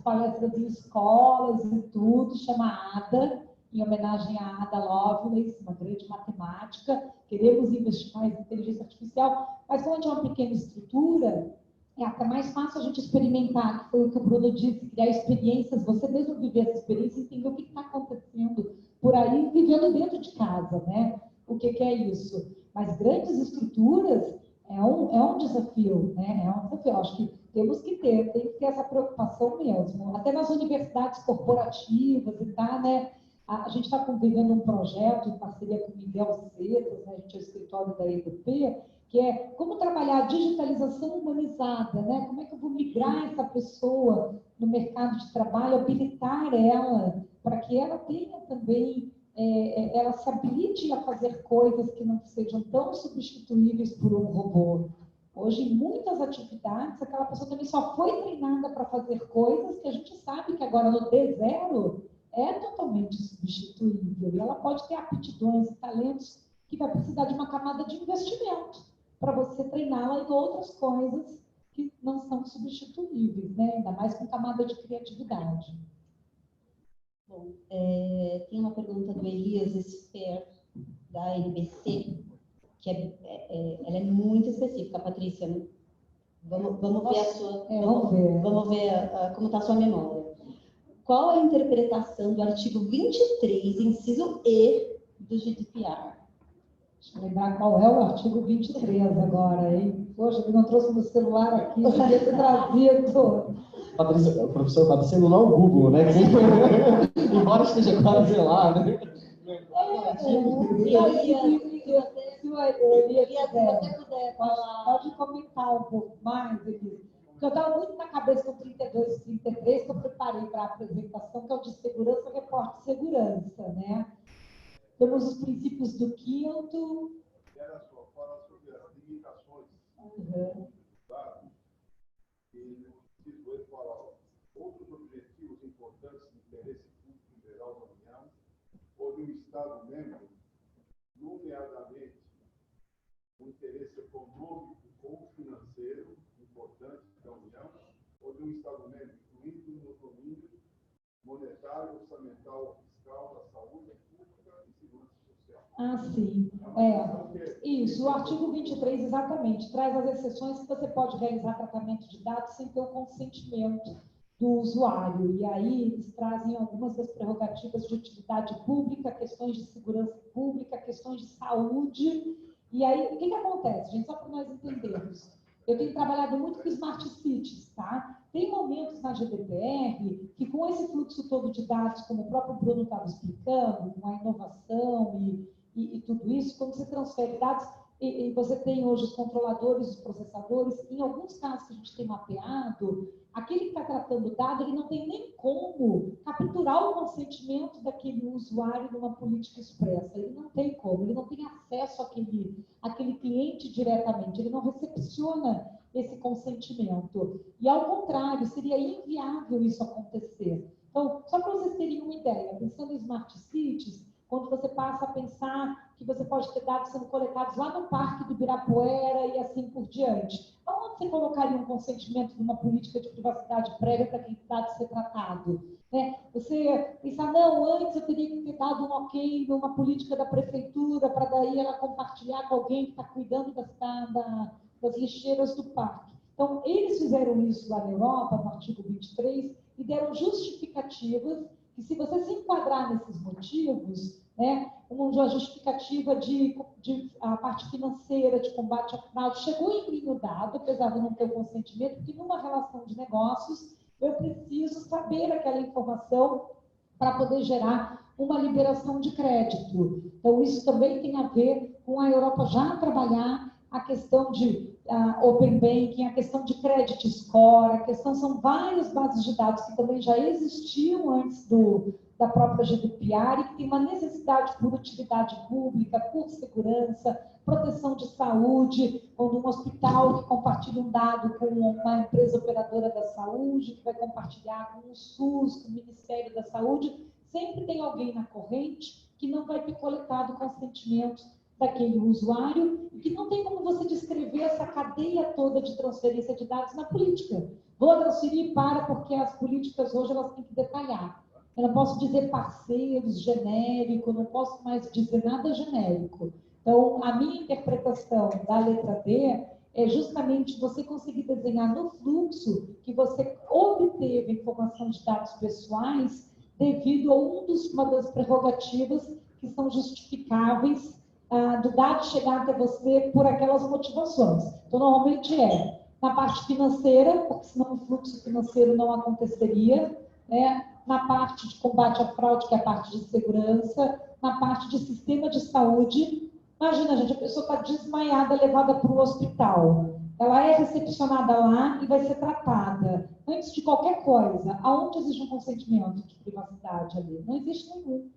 palestras em escolas e tudo, chama Ada, em homenagem à Ada Lovelace, uma grande matemática. Queremos investir mais em inteligência artificial, mas como a gente é uma pequena estrutura, é até mais fácil a gente experimentar, que foi o que o Bruno disse, criar experiências, você mesmo viver essa experiência e entender o que está acontecendo por aí, vivendo dentro de casa, né? O que é isso? Mas grandes estruturas é um desafio, né? É um desafio. Eu acho que tem que ter essa preocupação mesmo. Até nas universidades corporativas e tal, né? A gente está vivendo um projeto em parceria com o Miguel Cetas, né? A gente é o escritório da EDP, que é como trabalhar a digitalização humanizada, né? Como é que eu vou migrar essa pessoa no mercado de trabalho, habilitar ela para que ela tenha também, ela se habilite a fazer coisas que não sejam tão substituíveis por um robô. Hoje, em muitas atividades, aquela pessoa também só foi treinada para fazer coisas que a gente sabe que agora no D0 é totalmente substituível. E ela pode ter aptidões e talentos que vai precisar de uma camada de investimento para você treiná-la em outras coisas que não são substituíveis, né? Ainda mais com camada de criatividade. Bom, tem uma pergunta do Elias Sper, da NBC, que ela é muito específica, Patrícia. Vamos ver a sua. Vamos ver como está a sua memória. Qual a interpretação do artigo 23, inciso E, do GDPR? Deixa eu lembrar qual é o artigo 23 agora, hein? Poxa, eu não trouxe meu celular aqui, devia ter trazido. Patrícia, o professor está sendo não o Google, né? Embora esteja quase lá, né? Pode comentar um pouco mais, Elisa. Porque eu estava muito na cabeça com 32 e 33, que eu preparei para a apresentação, que é o de segurança, reporte de segurança, né? Temos os princípios do Quinto. Fala sobre as limitações. Tá? E no inciso 8 fala outros objetivos importantes de interesse público geral da União ou de um Estado-membro, nomeadamente o interesse econômico ou financeiro importante da União ou de um Estado capital fiscal da saúde pública e segurança social. Ah, sim. Isso, o artigo 23, exatamente, traz as exceções que você pode realizar tratamento de dados sem ter o consentimento do usuário. E aí eles trazem algumas das prerrogativas de utilidade pública, questões de segurança pública, questões de saúde. E aí, o que acontece, gente? Só para nós entendermos. Eu tenho trabalhado muito com Smart Cities, tá? Tem momentos na GDPR que, com esse fluxo todo de dados, como o próprio Bruno estava explicando, com a inovação e tudo isso, quando você transfere dados, e você tem hoje os controladores, os processadores, em alguns casos que a gente tem mapeado, aquele que está tratando o dado, ele não tem nem como capturar o consentimento daquele usuário numa política expressa. Ele não tem como, ele não tem acesso àquele cliente diretamente, ele não recepciona esse consentimento. E, ao contrário, seria inviável isso acontecer. Então, só para vocês terem uma ideia, pensando em Smart Cities, quando você passa a pensar que você pode ter dados sendo coletados lá no Parque do Ibirapuera e assim por diante. Onde você colocaria um consentimento de uma política de privacidade prévia para aquele dado ser tratado? Você pensar, não, antes eu teria que ter dado um ok numa política da prefeitura para daí ela compartilhar com alguém que está cuidando das lixeiras do parque. Então, eles fizeram isso lá na Europa, no artigo 23, e deram justificativas que, se você se enquadrar nesses motivos, uma justificativa de a parte financeira, de combate à fraude, chegou em mim o dado, apesar de não ter o consentimento, porque numa relação de negócios, eu preciso saber aquela informação para poder gerar uma liberação de crédito. Então, isso também tem a ver com a Europa já trabalhar a questão de Open Banking, a questão de Credit Score, a questão, são várias bases de dados que também já existiam antes da própria GDPR e que tem uma necessidade por utilidade pública, por segurança, proteção de saúde, quando um hospital que compartilha um dado com uma empresa operadora da saúde, que vai compartilhar com o SUS, com o Ministério da Saúde, sempre tem alguém na corrente que não vai ter coletado consentimento daquele usuário e que não tem como você descrever essa cadeia toda de transferência de dados na política. Vou transferir porque as políticas hoje elas têm que detalhar. Eu não posso dizer parceiros, genérico, não posso mais dizer nada genérico. Então, a minha interpretação da letra D é justamente você conseguir desenhar no fluxo que você obteve informação de dados pessoais devido a uma das prerrogativas que são justificáveis do dado chegar até você por aquelas motivações. Então, normalmente na parte financeira, porque senão o fluxo financeiro não aconteceria, na parte de combate à fraude, que é a parte de segurança, na parte de sistema de saúde. Imagina, gente, a pessoa está desmaiada, levada para o hospital. Ela é recepcionada lá e vai ser tratada. Antes de qualquer coisa, aonde existe um consentimento de privacidade ali? Não existe nenhum.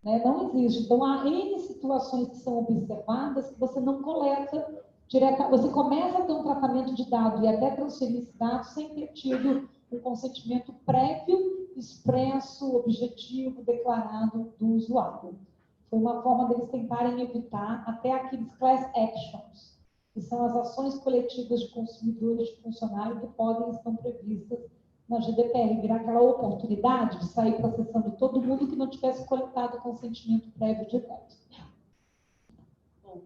Não existe. Então, há N situações que são observadas que você não coleta você começa a ter um tratamento de dado e até transferir esse dado sem ter tido um consentimento prévio, expresso, objetivo, declarado do usuário. Foi uma forma deles tentarem evitar até aqueles class actions, que são as ações coletivas de consumidores, de funcionários que estão previstas na GDPR, virar aquela oportunidade de sair processando todo mundo que não tivesse coletado consentimento prévio direto. Bom,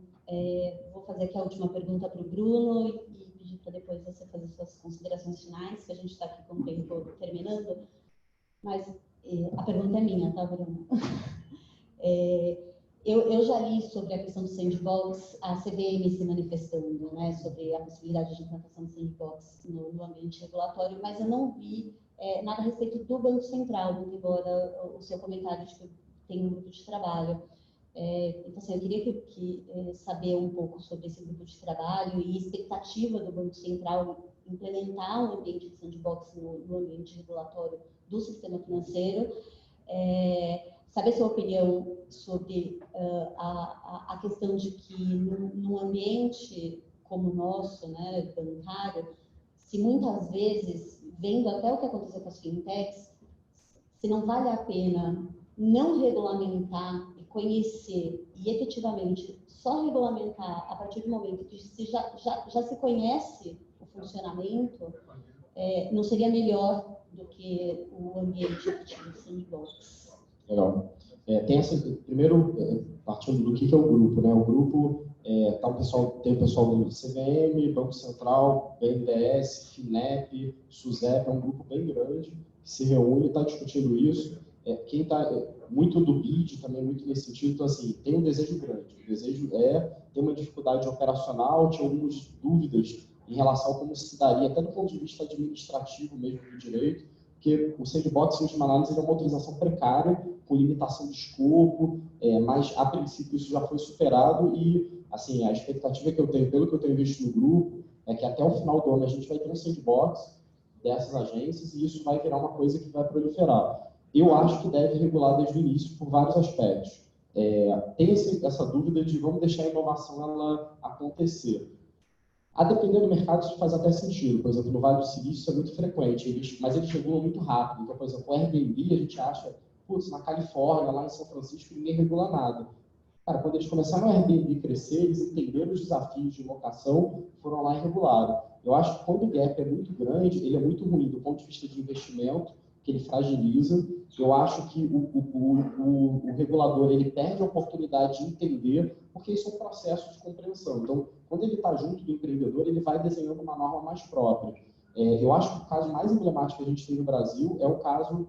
vou fazer aqui a última pergunta para o Bruno e pedir para depois você fazer suas considerações finais, que a gente está aqui com o tempo terminando. Mas a pergunta é minha, tá, Bruno? Eu já li sobre a questão do sandbox, a CVM se manifestando, sobre a possibilidade de implantação do sandbox no ambiente regulatório, mas eu não vi nada a respeito do Banco Central, muito embora o seu comentário de que tem um grupo de trabalho. Então, assim, eu queria saber um pouco sobre esse grupo de trabalho e expectativa do Banco Central implementar o ambiente de sandbox no ambiente regulatório do sistema financeiro. Saber sua opinião sobre a questão de que num ambiente como o nosso, bancário, se muitas vezes, vendo até o que aconteceu com as fintechs, se não vale a pena não regulamentar e conhecer e efetivamente só regulamentar a partir do momento que já se conhece o funcionamento, não seria melhor do que o ambiente ativo do sandbox. Legal. Primeiro, partindo do que é o grupo, né? O grupo tem o pessoal do CVM, Banco Central, BNDES, FINEP, SUSEP, é um grupo bem grande que se reúne e está discutindo isso. Quem está muito do BID também, muito nesse sentido, então, assim, tem um desejo grande. O desejo tem uma dificuldade operacional, tinha algumas dúvidas em relação a como se daria, até do ponto de vista administrativo mesmo do direito, porque o sandbox, em última análise, é uma autorização precária, com limitação de escopo, mas, a princípio, isso já foi superado e, assim, a expectativa que eu tenho, pelo que eu tenho visto no grupo, é que até o final do ano a gente vai ter um sandbox dessas agências e isso vai virar uma coisa que vai proliferar. Eu acho que deve regular desde o início por vários aspectos. Tem essa dúvida de vamos deixar a inovação ela acontecer. A depender do mercado, isso faz até sentido. Por exemplo, no Vale do Silício, isso é muito frequente, mas eles regulam muito rápido. Então, por exemplo, o Airbnb, a gente acha, putz, na Califórnia, lá em São Francisco, ninguém regula nada. Cara, quando eles começaram a Airbnb crescer, eles entenderam os desafios de locação, foram lá e regularam. Eu acho que quando o gap é muito grande, ele é muito ruim do ponto de vista de investimento, que ele fragiliza. Eu acho que o regulador ele perde a oportunidade de entender, porque isso é um processo de compreensão. Então, quando ele está junto do empreendedor, ele vai desenhando uma norma mais própria. Eu acho que o caso mais emblemático que a gente tem no Brasil é o caso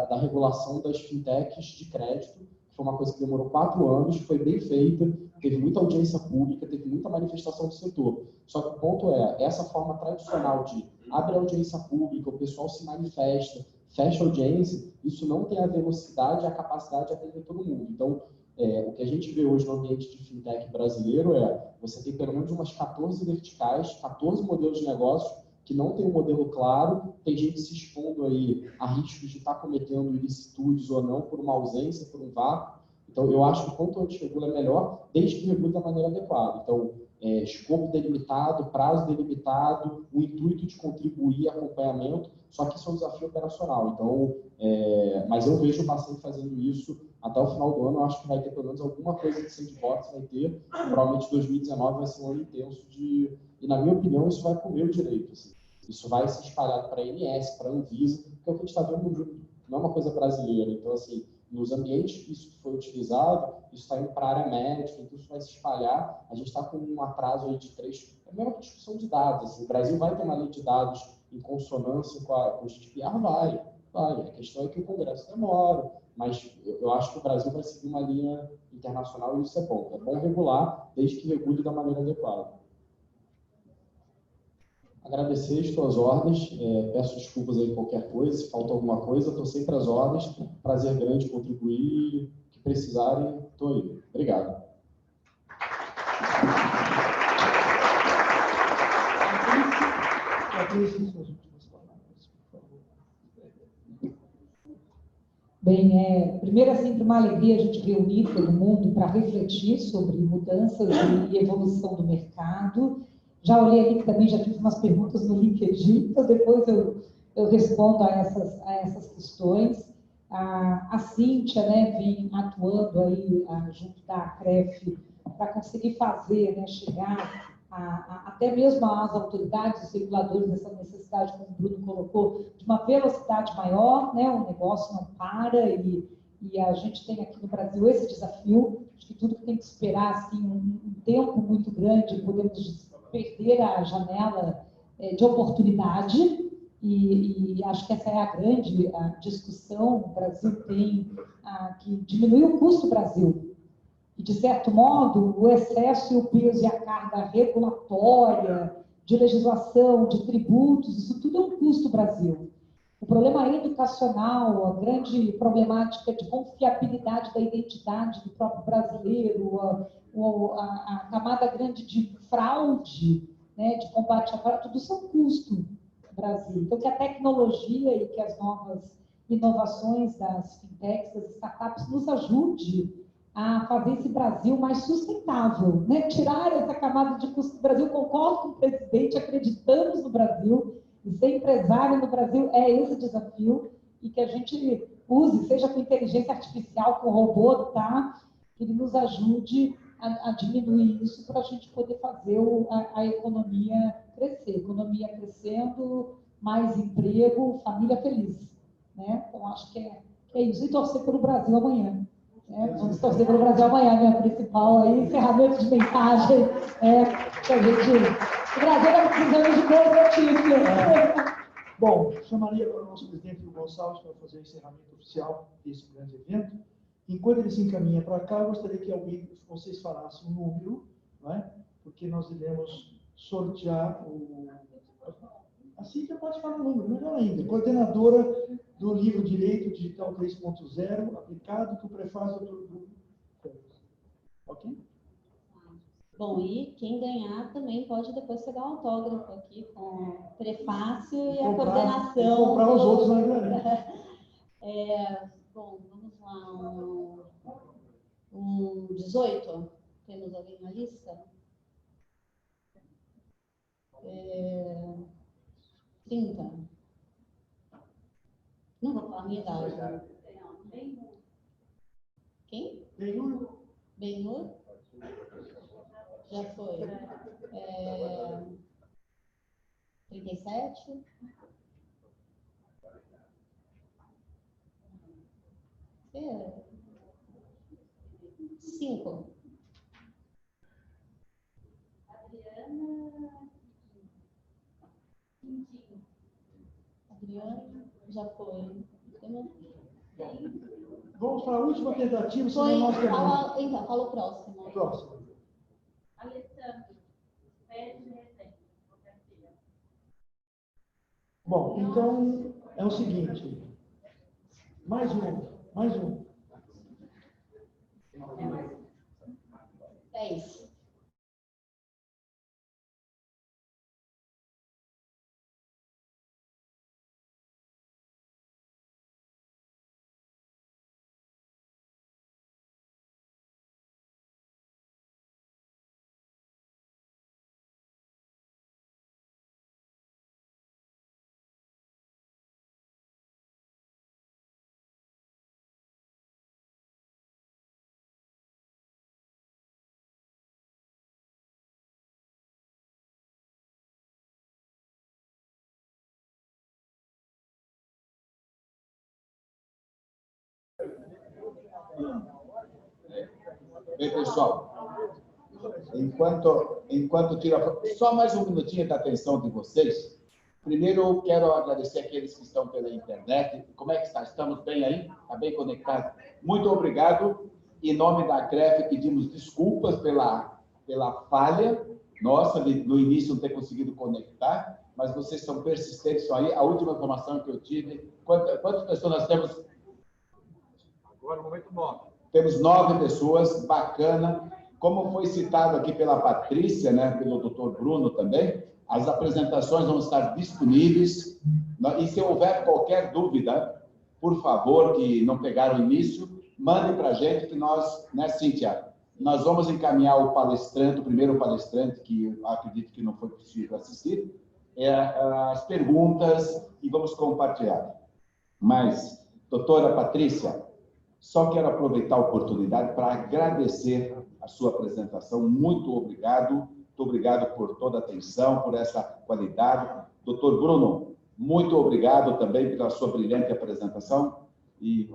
da regulação das fintechs de crédito, que foi uma coisa que demorou 4 anos, foi bem feita, teve muita audiência pública, teve muita manifestação do setor. Só que o ponto essa forma tradicional de abre a audiência pública, o pessoal se manifesta, fecha a audiência, isso não tem a velocidade e a capacidade de atender todo mundo. Então, o que a gente vê hoje no ambiente de fintech brasileiro você tem pelo menos umas 14 verticais, 14 modelos de negócio que não tem um modelo claro, tem gente se expondo aí a riscos de estar cometendo ilicitudes ou não por uma ausência, por um vácuo. Então, eu acho que quanto antes regula é melhor, desde que regule da maneira adequada. Então, escopo delimitado, prazo delimitado, o intuito de contribuir, acompanhamento, só que isso é um desafio operacional. Então, mas eu vejo bastante fazendo isso até o final do ano. Eu acho que vai ter pelo menos alguma coisa de sandbox, vai ter. Provavelmente 2019 vai ser um ano intenso e, na minha opinião, isso vai comer o direito. Assim. Isso vai se espalhar para a ANS, para a Anvisa, porque é o que a gente está vendo no mundo, não é uma coisa brasileira. Então, assim, nos ambientes que isso foi utilizado, isso está indo para a área médica, então isso vai se espalhar. A gente está com um atraso aí de 3... É a mesma discussão de dados. Assim, o Brasil vai ter uma lei de dados em consonância com o GDPR? Vai. A questão é que o Congresso demora, mas eu acho que o Brasil vai seguir uma linha internacional e isso é bom. É bom regular, desde que regule da maneira adequada. Agradecer as tuas ordens, peço desculpas aí por qualquer coisa, se faltou alguma coisa, estou sempre às ordens, prazer grande contribuir, que precisarem, estou aí. Obrigado. Bem, primeiro é sempre uma alegria a gente reunir todo mundo para refletir sobre mudanças e evolução do mercado. Já olhei ali que também já fiz umas perguntas no LinkedIn, então depois eu respondo a essas questões. A Cíntia, né, vem atuando aí junto da ACREF para conseguir fazer, né, chegar até mesmo às autoridades, os reguladores, essa necessidade, como o Bruno colocou, de uma velocidade maior, né, o negócio não para e a gente tem aqui no Brasil esse desafio, acho que tudo que tem que esperar assim, um tempo muito grande, podemos perder a janela de oportunidade e acho que essa é a grande discussão. O Brasil tem que diminuir o custo do Brasil. E, de certo modo, o excesso e o peso e a carga regulatória, de legislação, de tributos, isso tudo é um custo do Brasil. O problema educacional, a grande problemática de confiabilidade da identidade do próprio brasileiro, a camada grande de fraude, né, de combate à fraude, tudo isso é um custo no Brasil. Então, que a tecnologia e que as novas inovações das fintechs, das startups, nos ajude a fazer esse Brasil mais sustentável, né? Tirar essa camada de custo do Brasil. Concordo com o presidente, acreditamos no Brasil, e ser empresário no Brasil é esse desafio, e que a gente use, seja com inteligência artificial, com robô, tá? Que ele nos ajude a diminuir isso para a gente poder fazer a economia crescer. Economia crescendo, mais emprego, família feliz. Né? Então, acho que é isso. E torcer pelo Brasil amanhã. Né? Vamos torcer pelo Brasil amanhã, minha principal aí, encerramento de mensagem. Que a gente... O Brasil está precisando de boas notícias. Bom, chamaria para o nosso presidente Gonçalves para fazer o encerramento oficial desse grande evento. Enquanto ele se encaminha para cá, eu gostaria que alguém de vocês falasse um número, não é? Porque nós iremos sortear o... Assim que pode falar o número, melhor ainda. Coordenadora do livro Direito Digital 3.0, aplicado, que o prefaz do Dr. Bruno. Ok? Bom, e quem ganhar também pode depois pegar um autógrafo aqui com o prefácio e a coordenação. E comprar os outros na livraria. Bom, vamos lá. Um 18? Temos alguém na lista? 30? Não vou falar a minha idade. Quem? Benhur? Já foi. 37? É. 5. Adriana, já foi. Vamos para a última tentativa, senão nós terminamos. Então, fala o próximo. Próximo. Alessandro, pede resenha. Bom, então é o seguinte. Mais um. 10. Bem, pessoal, enquanto tira só mais um minutinho da atenção de vocês, primeiro eu quero agradecer aqueles que estão pela internet. Como é que está? Estamos bem aí? Está bem conectado? Muito obrigado. Em nome da CREF, pedimos desculpas pela falha nossa no início não ter conseguido conectar, mas vocês são persistentes aí. A última informação que eu tive, quantas pessoas nós temos? Agora, no momento 9. Temos 9 pessoas, bacana. Como foi citado aqui pela Patrícia, né, pelo Dr. Bruno também, as apresentações vão estar disponíveis. E se houver qualquer dúvida, por favor, que não pegaram o início, mandem para a gente que nós, né, Cíntia, nós vamos encaminhar o palestrante, o primeiro palestrante, que eu acredito que não foi possível assistir, as perguntas e vamos compartilhar. Mas, doutora Patrícia, só quero aproveitar a oportunidade para agradecer a sua apresentação. Muito obrigado. Muito obrigado por toda a atenção, por essa qualidade. Doutor Bruno, muito obrigado também pela sua brilhante apresentação. E,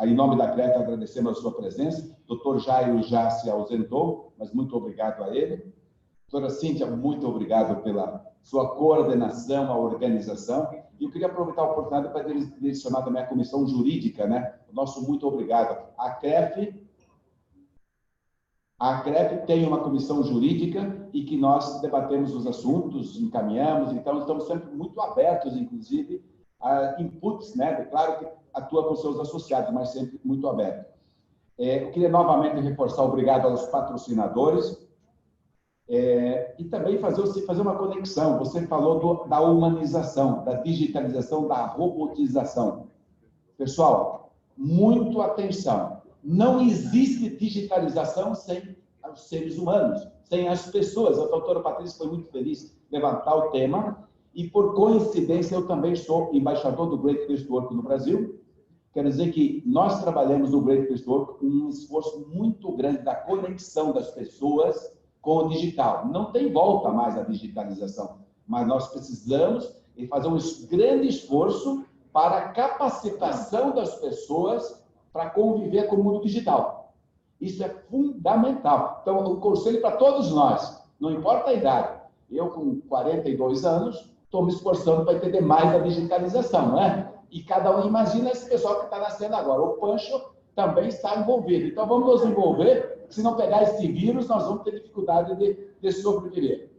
em nome da CREF, agradecemos a sua presença. Doutor Jairo já se ausentou, mas muito obrigado a ele. Doutora Cíntia, muito obrigado pela sua coordenação, a organização. E eu queria aproveitar a oportunidade para direcionar também a comissão jurídica, né? O nosso muito obrigado. A CREF tem uma comissão jurídica e que nós debatemos os assuntos, encaminhamos, então estamos sempre muito abertos, inclusive, a inputs, né? Claro que atua com seus associados, mas sempre muito aberto. Eu queria novamente reforçar obrigado aos patrocinadores, e também fazer uma conexão. Você falou da humanização, da digitalização, da robotização. Pessoal, muito atenção. Não existe digitalização sem os seres humanos, sem as pessoas. A doutora Patrícia foi muito feliz em levantar o tema e, por coincidência, eu também sou embaixador do Great Place to Work no Brasil. Quero dizer que nós trabalhamos no Great Place to Work com um esforço muito grande da conexão das pessoas com o digital. Não tem volta mais à digitalização, mas nós precisamos e fazer um grande esforço para a capacitação das pessoas para conviver com o mundo digital. Isso é fundamental. Então, o conselho para todos nós, não importa a idade. Eu, com 42 anos, estou me esforçando para entender mais a digitalização, não é? E cada um imagina esse pessoal que está nascendo agora. O Pancho também está envolvido. Então, vamos nos envolver. Se não pegar esse vírus, nós vamos ter dificuldade de sobreviver.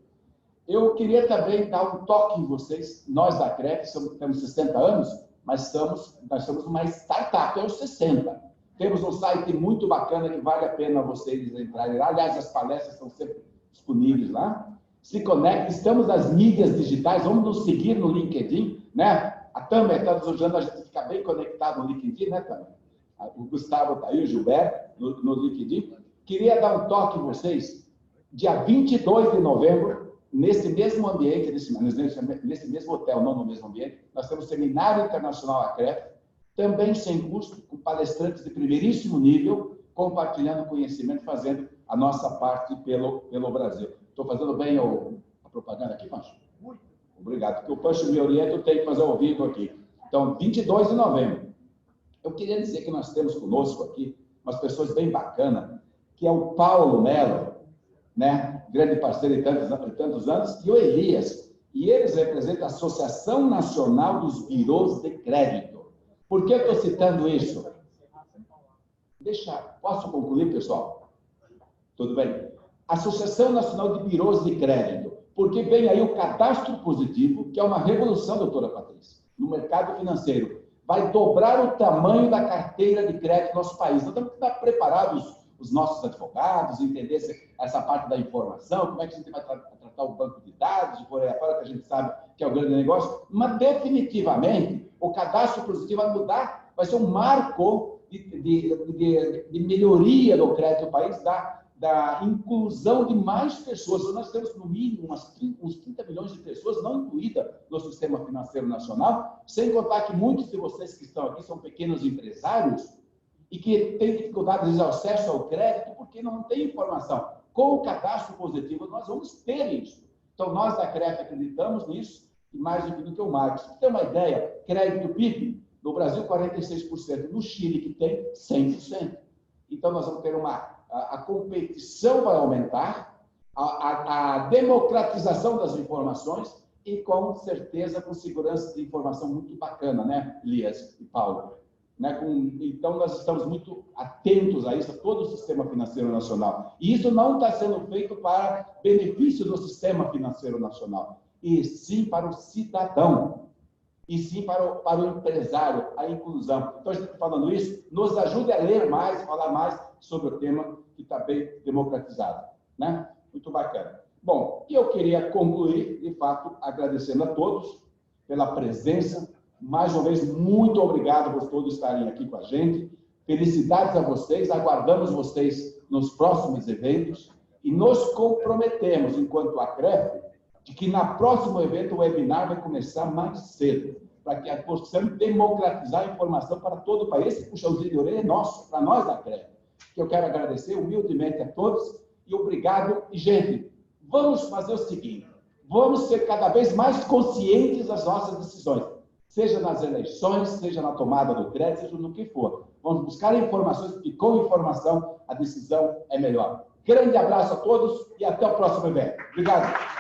Eu queria também dar um toque em vocês. Nós da CREF temos 60 anos, mas nós somos uma startup aos 60. Temos um site muito bacana que vale a pena vocês entrarem lá. Aliás, as palestras estão sempre disponíveis lá. Se conectem, estamos nas mídias digitais, vamos nos seguir no LinkedIn, né? A Tâmara está nos ajudando a gente ficar bem conectado no LinkedIn, né, Tâmara? O Gustavo está aí, o Gilberto, no LinkedIn. Queria dar um toque em vocês. Dia 22 de novembro, nesse mesmo ambiente, nesse mesmo hotel, não no mesmo ambiente, nós temos o Seminário Internacional ACREF, também sem custo, com palestrantes de primeiríssimo nível, compartilhando conhecimento, fazendo a nossa parte pelo Brasil. Estou fazendo bem a propaganda aqui, Pancho? Muito. Obrigado, porque o Pancho me orienta, eu tenho que fazer ao vivo aqui. Então, 22 de novembro. Eu queria dizer que nós temos conosco aqui umas pessoas bem bacanas, que é o Paulo Melo, né? Grande parceiro de tantos anos, e o Elias. E eles representam a Associação Nacional dos Birôs de Crédito. Por que eu estou citando isso? Posso concluir, pessoal? Tudo bem? Associação Nacional de Birôs de Crédito. Porque vem aí o cadastro positivo, que é uma revolução, doutora Patrícia, no mercado financeiro. Vai dobrar o tamanho da carteira de crédito do nosso país. Nós temos que estar preparados, os nossos advogados, entender essa parte da informação, como é que a gente vai tratar o banco de dados, por aí afora, que a gente sabe que é o grande negócio. Mas, definitivamente, o cadastro positivo vai mudar, vai ser um marco de melhoria do crédito do país, da inclusão de mais pessoas. Nós temos, no mínimo, uns 30 milhões de pessoas não incluídas no sistema financeiro nacional, sem contar que muitos de vocês que estão aqui são pequenos empresários e que têm dificuldade de acesso ao crédito porque não tem informação. Com o cadastro positivo, nós vamos ter isso. Então, nós da CREF acreditamos nisso, e mais do que o Marcos. Para ter uma ideia, crédito PIB, no Brasil, 46%, no Chile, que tem 100%. Então, nós vamos ter a competição vai aumentar, a democratização das informações e, com certeza, com segurança de informação muito bacana, né, Elias e Paulo? Né? Então, nós estamos muito atentos a isso, a todo o sistema financeiro nacional. E isso não está sendo feito para benefício do sistema financeiro nacional, e sim para o cidadão, e sim para o empresário, a inclusão. Então, a gente está falando isso, nos ajude a ler mais, falar mais sobre o tema que está bem democratizado. Né? Muito bacana. Bom, e eu queria concluir, de fato, agradecendo a todos pela presença. Mais uma vez, muito obrigado por todos estarem aqui com a gente. Felicidades a vocês, aguardamos vocês nos próximos eventos e nos comprometemos, enquanto a CREF, de que na próximo evento o webinar vai começar mais cedo, para que possamos democratizar a informação para todo o país. Esse puxãozinho de orelha é nosso, para nós da CREF. Que eu quero agradecer humildemente a todos e obrigado. E, gente, vamos fazer o seguinte, vamos ser cada vez mais conscientes das nossas decisões, seja nas eleições, seja na tomada do crédito, seja no que for. Vamos buscar informações, porque com informação a decisão é melhor. Grande abraço a todos e até o próximo evento. Obrigado.